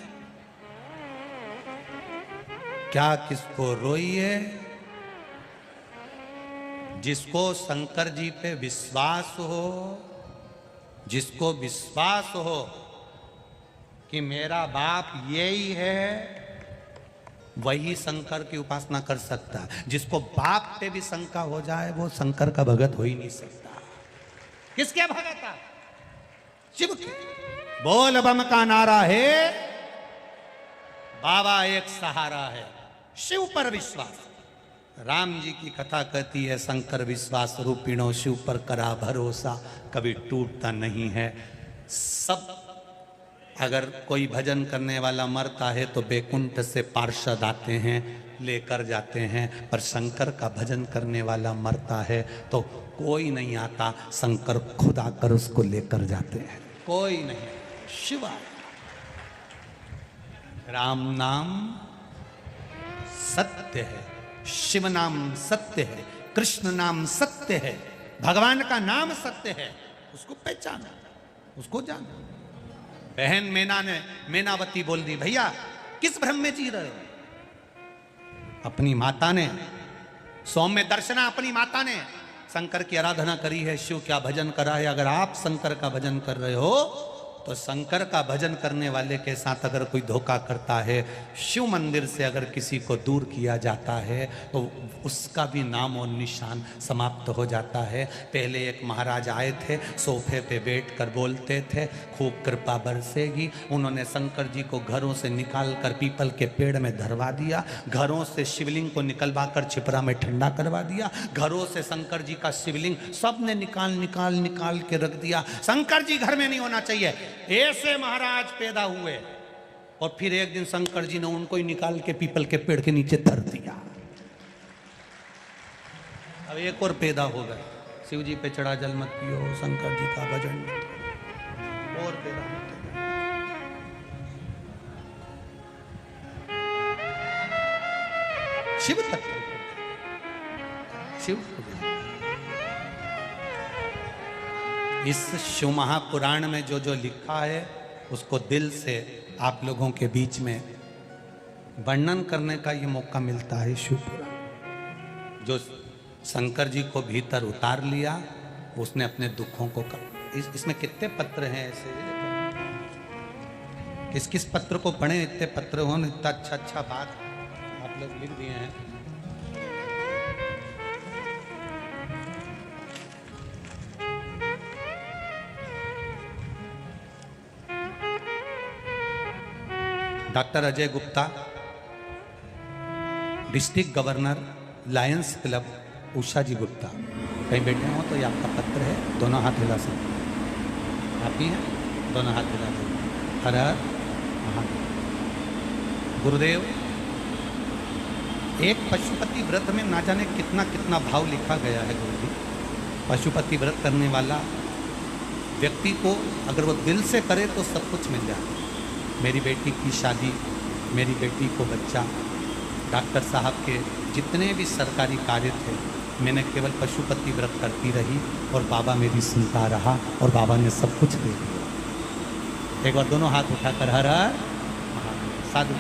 क्या किसको रोइए, जिसको शंकर जी पे विश्वास हो, जिसको विश्वास हो कि मेरा बाप यही है, वही शंकर की उपासना कर सकता है। जिसको बाप पे भी शंका हो जाए वो शंकर का भगत हो ही नहीं सकता। किसके भगत है? शिव के। बोल बम का नारा है, बाबा एक सहारा है, शिव पर विश्वास। राम जी की कथा कहती है शंकर विश्वास रूपिणो शिव पर करा भरोसा, कभी टूटता नहीं है। सब अगर कोई भजन करने वाला मरता है तो बैकुंठ से पार्षद आते हैं, लेकर जाते हैं, पर शंकर का भजन करने वाला मरता है तो कोई नहीं आता, शंकर खुद आकर उसको लेकर जाते हैं। कोई नहीं, शिव। राम नाम सत्य है, शिव नाम सत्य है, कृष्ण नाम सत्य है, भगवान का नाम सत्य है। उसको पहचाना, उसको जाना। बहन मेनावती बोल दी, भैया किस भ्रम में जी रहे हो? अपनी माता ने, सौम्य दर्शना अपनी माता ने शंकर की आराधना करी है, शिव क्या भजन करा है। अगर आप शंकर का भजन कर रहे हो तो शंकर का भजन करने वाले के साथ अगर कोई धोखा करता है, शिव मंदिर से अगर किसी को दूर किया जाता है तो उसका भी नाम और निशान समाप्त हो जाता है। पहले एक महाराज आए थे, सोफे पे बैठकर बोलते थे खूब कृपा बरसेगी। उन्होंने शंकर जी को घरों से निकाल कर पीपल के पेड़ में धरवा दिया, घरों से शिवलिंग को निकलवा कर छिपरा में ठंडा करवा दिया, घरों से शंकर जी का शिवलिंग सब ने निकाल के रख दिया। शंकर जी घर में नहीं होना चाहिए। ऐसे महाराज पैदा हुए और फिर एक दिन शंकर जी ने उनको ही निकाल के पीपल के पेड़ के नीचे धर दिया। अब एक और पैदा हो गए, शिव जी पे चढ़ा जल मत पियो, शंकर जी का भजन मत करो, और पैदा होते गए। शिव तत्व शिव इस शिव महापुराण में जो जो लिखा है उसको दिल से आप लोगों के बीच में वर्णन करने का ये मौका मिलता है। शिव पुराण जो शंकर जी को भीतर उतार लिया, उसने अपने दुखों को इसमें कितने पत्र हैं ऐसे, किस किस पत्र को पढ़े, इतने पत्र हो, इतना अच्छा अच्छा बात आप लोग लिख दिए हैं। Doctor Ajay Gupta, district governor, Lions Club, Usha ji Gupta, कहीं बैठे हो तो ये आपका पत्र है, दोनों हाथ हिला सकते, आप ही हैं, दोनों हाथ हिला सकते। हर हर महादेव। गुरुदेव, एक पशुपति व्रत में ना जाने कितना कितना भाव लिखा गया है गुरु जी। पशुपति व्रत करने वाला व्यक्ति को अगर वो दिल से करे तो सब कुछ मिल जाए। मेरी बेटी की शादी, मेरी बेटी को बच्चा, डॉक्टर साहब के जितने भी सरकारी कार्य थे, मैंने केवल पशुपति व्रत करती रही और बाबा मेरी सुनता रहा और बाबा ने सब कुछ दे दिया। एक बार दोनों हाथ उठाकर हर हर साधु।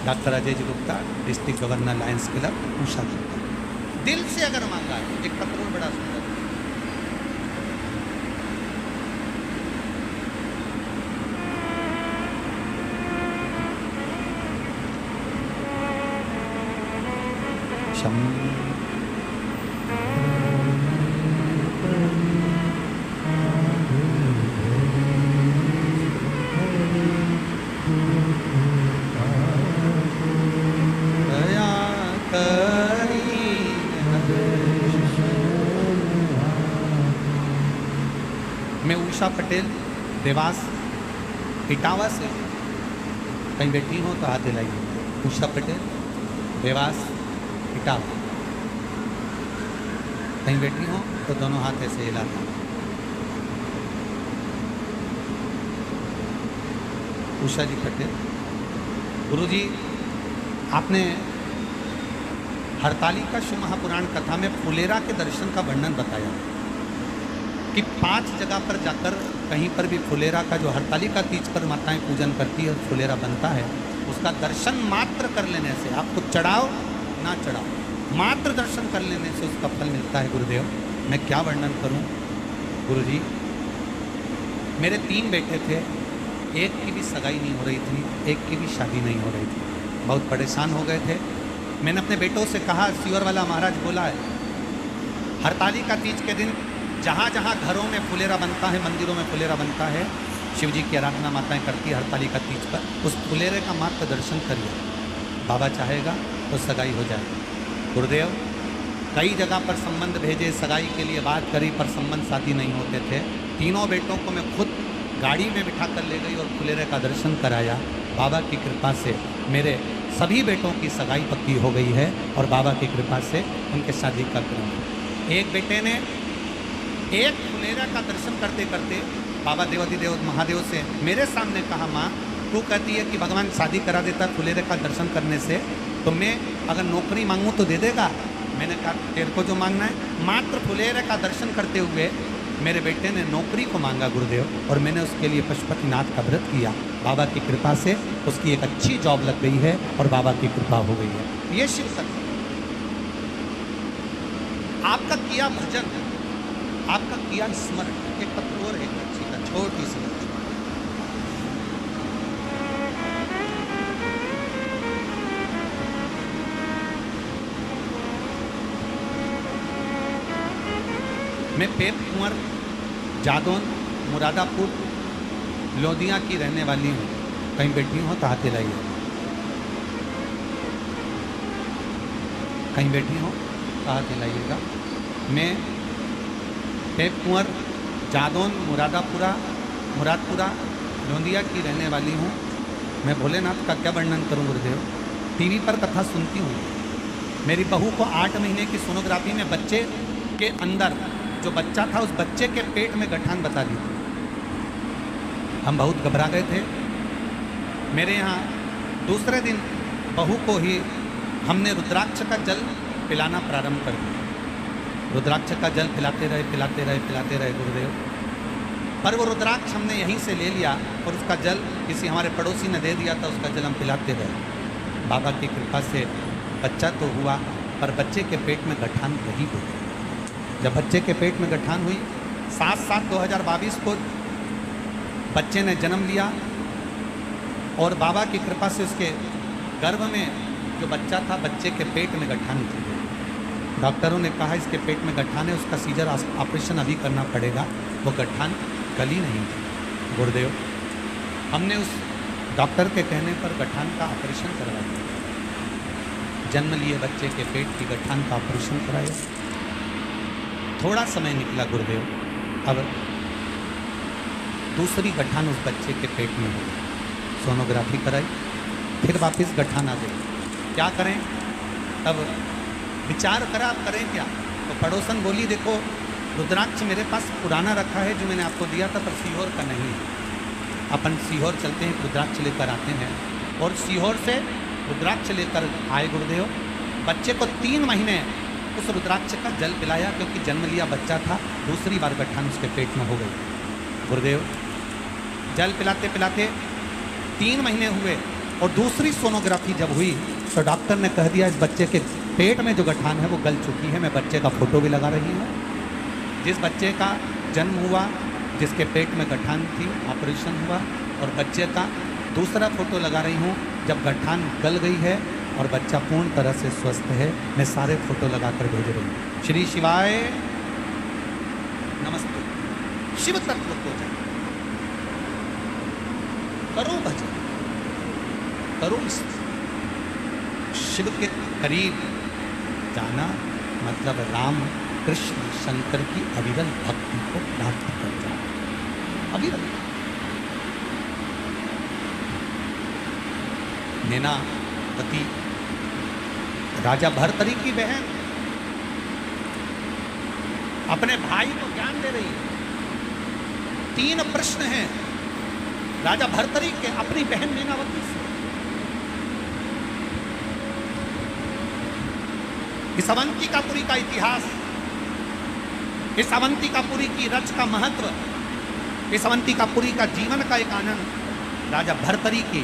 Doctor Ajay ji Gupta, district governor, Lions Club, Usha Gupta. दिल से अगर मांगा है, एक पत्र बड़ा सुंदर, मैं उषा पटेल, देवास इटावा से, कहीं बैठी हो तो हाथ हिलाइए। उषा पटेल, देवास इटावा, कहीं बैठी हो तो दोनों हाथ ऐसे हिलाते। उषा जी पटेल, गुरुजी आपने हरतालिका शिव महापुराण कथा में फुलेरा के दर्शन का वर्णन बताया कि 5 जगह पर जाकर कहीं पर भी फुलेरा का, जो हरतालिका तीज पर माताएं पूजन करती है और फुलेरा बनता है, उसका दर्शन मात्र कर लेने से, आपको चढ़ाओ ना चढ़ाओ, मात्र दर्शन कर लेने से उसका फल मिलता है। गुरुदेव, मैं क्या वर्णन करूं गुरुजी। मेरे 3 बेटे थे, एक की भी सगाई नहीं हो रही थी, एक की भी शादी नहीं हो रही थी, बहुत परेशान हो गए थे। मैंने अपने बेटों से कहा, सियोर वाला महाराज बोला है हरतालिका तीज के दिन जहाँ जहाँ घरों में फुलेरा बनता है, मंदिरों में फुलेरा बनता है, शिव जी की आराधना माताएं करती है हरतालिका तीज पर, उस फुलेरे का मात्र दर्शन करिए, बाबा चाहेगा तो सगाई हो जाएगी। गुरुदेव, कई जगह पर संबंध भेजे, सगाई के लिए बात करी, पर संबंध शादी नहीं होते थे। तीनों बेटों को मैं खुद गाड़ी में बिठा कर ले गई और फुलेरे का दर्शन कराया। बाबा की कृपा से मेरे सभी बेटों की सगाई पक्की हो गई है और बाबा की कृपा से उनके शादी का क्रम। एक बेटे ने एक फुलेरा का दर्शन करते करते बाबा देवाधिदेव महादेव से मेरे सामने कहा, माँ तू कहती है कि भगवान शादी करा देता फुलेरे का दर्शन करने से, तो मैं अगर नौकरी मांगूँ तो दे देगा? मैंने कहा तेरे को जो मांगना है, मात्र फुलेरे का दर्शन करते हुए मेरे बेटे ने नौकरी को मांगा गुरुदेव, और मैंने उसके लिए पशुपतिनाथ का व्रत किया। बाबा की कृपा से उसकी एक अच्छी जॉब लग गई है और बाबा की कृपा हो गई है। ये शिव सत्य। आपका किया भजन, आपका किया स्मरण। एक पत्र और है अच्छी का, छोटी सी, मैं पेप कुंवर, जादौन, मुरादापुर, लोदिया की रहने वाली हूँ। कहीं बैठी हो तो हाथ हिलाइए। कहीं बैठी हो तो हाथ हिलाइएगा। मैं पेप कुंवर, जादौन, मुरादपुरा, लोदिया की रहने वाली हूँ। मैं भोलेनाथ का क्या वर्णन करूँ गुरुदेव। टीवी पर कथा सुनती हूँ, मेरी बहू को 8 महीने की सोनोग्राफी में बच्चे के अंदर जो बच्चा था उस बच्चे के पेट में गठान बता दी थी। हम बहुत घबरा गए थे। मेरे यहाँ दूसरे दिन बहू को ही हमने रुद्राक्ष का जल पिलाना प्रारंभ कर दिया। रुद्राक्ष का जल पिलाते रहे गुरुदेव। पर वो रुद्राक्ष हमने यहीं से ले लिया और उसका जल किसी हमारे पड़ोसी ने दे दिया था, उसका जल हम पिलाते रहे। बाबा की कृपा से बच्चा तो हुआ, पर बच्चे के पेट में गठान वही हो गई। जब बच्चे के पेट में गठान हुई, 7/7/2022 को बच्चे ने जन्म लिया और बाबा की कृपा से उसके गर्भ में जो बच्चा था, बच्चे के पेट में गठान थी। डॉक्टरों ने कहा इसके पेट में गठान है, उसका सीजर ऑपरेशन अभी करना पड़ेगा। वो गठान गली नहीं थी गुरुदेव। हमने उस डॉक्टर के कहने पर गठान का ऑपरेशन करवा दिया। जन्म लिए बच्चे के पेट की गठान का ऑपरेशन कराया। थोड़ा समय निकला गुरुदेव, अब दूसरी गठान उस बच्चे के पेट में हो गई। सोनोग्राफी कराई, फिर वापस गठान आ गई। क्या करें? तब विचार करा आप करें क्या? तो पड़ोसन बोली देखो रुद्राक्ष मेरे पास पुराना रखा है जो मैंने आपको दिया था, पर सीहोर का नहीं है। अपन सीहोर चलते हैं, रुद्राक्ष लेकर आते हैं। और सीहोर से रुद्राक्ष लेकर आए गुरुदेव। बच्चे को 3 महीने उस रुद्राक्ष का जल पिलाया, क्योंकि जन्म लिया बच्चा था, दूसरी बार गठान उसके पेट में हो गई। गुरुदेव जल पिलाते पिलाते 3 महीने हुए और दूसरी सोनोग्राफी जब हुई तो डॉक्टर ने कह दिया इस बच्चे के पेट में जो गठान है वो गल चुकी है। मैं बच्चे का फोटो भी लगा रही हूँ। जिस बच्चे का जन्म हुआ, जिसके पेट में गठान थी, ऑपरेशन हुआ, और बच्चे का दूसरा फोटो लगा रही हूँ जब गठान गल गई है और बच्चा पूर्ण तरह से स्वस्थ है। मैं सारे फोटो लगाकर भेज रही हूँ। श्री शिवाय नमस्ते। शिव तत्व को जाए, करो भजन, करो शिव के करीब जाना, मतलब राम कृष्ण शंकर की अविरल भक्ति को प्राप्त कर जाना। अविरल नेनावती राजा भर्तरी की बहन अपने भाई को ज्ञान दे रही है। 3 प्रश्न हैं राजा भर्तरी के अपनी बहन नेनावती से। इस अवंतिकापुरी का इतिहास, इस अवंतिकापुरी की रच का महत्व, इस अवंतिकापुरी का जीवन का एक आनंद राजा भर्तरी की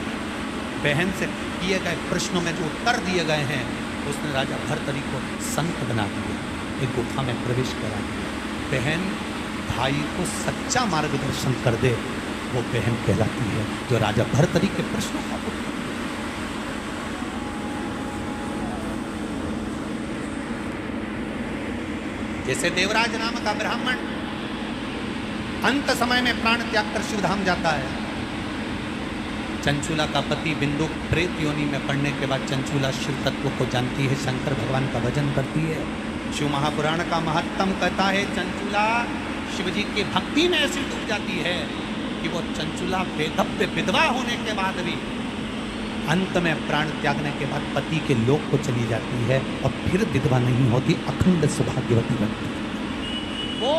बहन से किए गए प्रश्नों में जो उत्तर दिए गए हैं, उसने राजा भर्तरी को संत बना दिया, एक गुफा में प्रवेश करा दिया। बहन भाई को सच्चा मार्गदर्शन कर दे, वो बहन कहलाती है जो राजा भर्तरी के प्रश्नों का उत्तर। जैसे देवराज नाम का ब्राह्मण अंत समय में प्राण त्याग कर शिवधाम जाता है। चंचूला का पति बिंदु प्रेत योनि में पड़ने के बाद चंचूला शिव तत्व को जानती है, शंकर भगवान का भजन करती है। शिव महापुराण का महत्तम कहता है चंचूला शिव जी की भक्ति में ऐसी डूब जाती है कि वो चंचूला बेधव्य विधवा होने के बाद भी अंत में प्राण त्यागने के बाद पति के लोक को चली जाती है और फिर विधवा नहीं होती, अखंड सौभाग्यवती बनती है। वो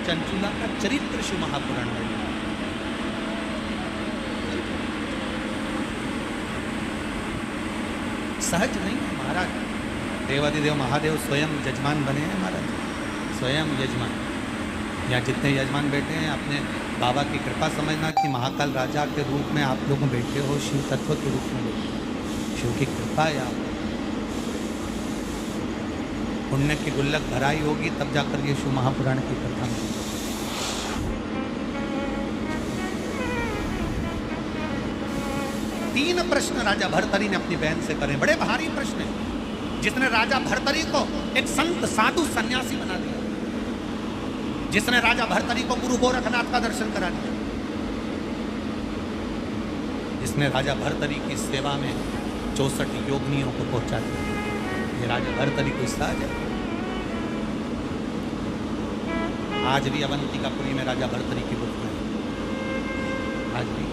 चंचूला का चरित्र शिव महापुराण में सहज नहीं है महाराज। देवादिदेव महादेव स्वयं यजमान बने हैं महाराज, स्वयं यजमान। यहाँ जितने यजमान बैठे हैं अपने बाबा की कृपा समझना कि महाकाल राजा के रूप में आप लोग बैठे हो, शिव तत्व के रूप में बैठे हो। शिव की कृपा है आप पुण्य की गुल्लक भराई होगी तब जाकर ये शिव महापुराण की कथा में। तीन प्रश्न राजा भर्तरी ने अपनी बहन से करे, बड़े भारी प्रश्न है, जिसने राजा भर्तरी को एक संत साधु सन्यासी बना दिया, जिसने राजा भर्तरी को गुरु गोरखनाथ का दर्शन करा दिया, जिसने राजा भर्तरी की सेवा में 64 योगिनियों को पहुंचा दिया। ये राजा भर्तरी कोई सहज है? आज भी अवंतिकापुरी में राजा भर्तरी की बुक है, आज भी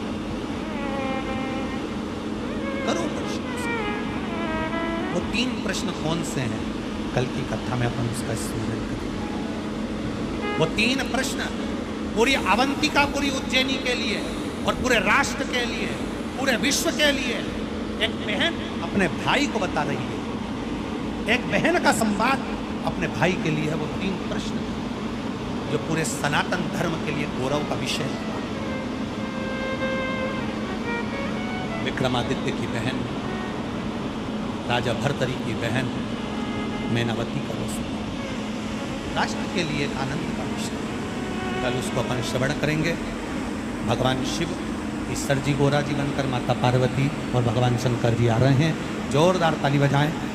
करो प्रश्न। वो तीन प्रश्न कौन से हैं, कल की कथा में अपन उसका स्मरण करेंगे। वो तीन प्रश्न पूरी अवंतिका, पूरी उज्जैनी के लिए और पूरे राष्ट्र के लिए, पूरे विश्व के लिए एक बहन अपने भाई को बता रही है। एक बहन का संवाद अपने भाई के लिए है। वो तीन प्रश्न जो पूरे सनातन धर्म के लिए गौरव का विषय है। विक्रमादित्य की बहन, राजा भर्तरी की बहन मैनावती का वो राष्ट्र के लिए एक आनंद का विषय। कल उसको अपन श्रवण करेंगे। भगवान शिव ईश्वर जी गोरा जी बनकर माता पार्वती और भगवान शंकर जी आ रहे हैं। जोरदार ताली बजाएं।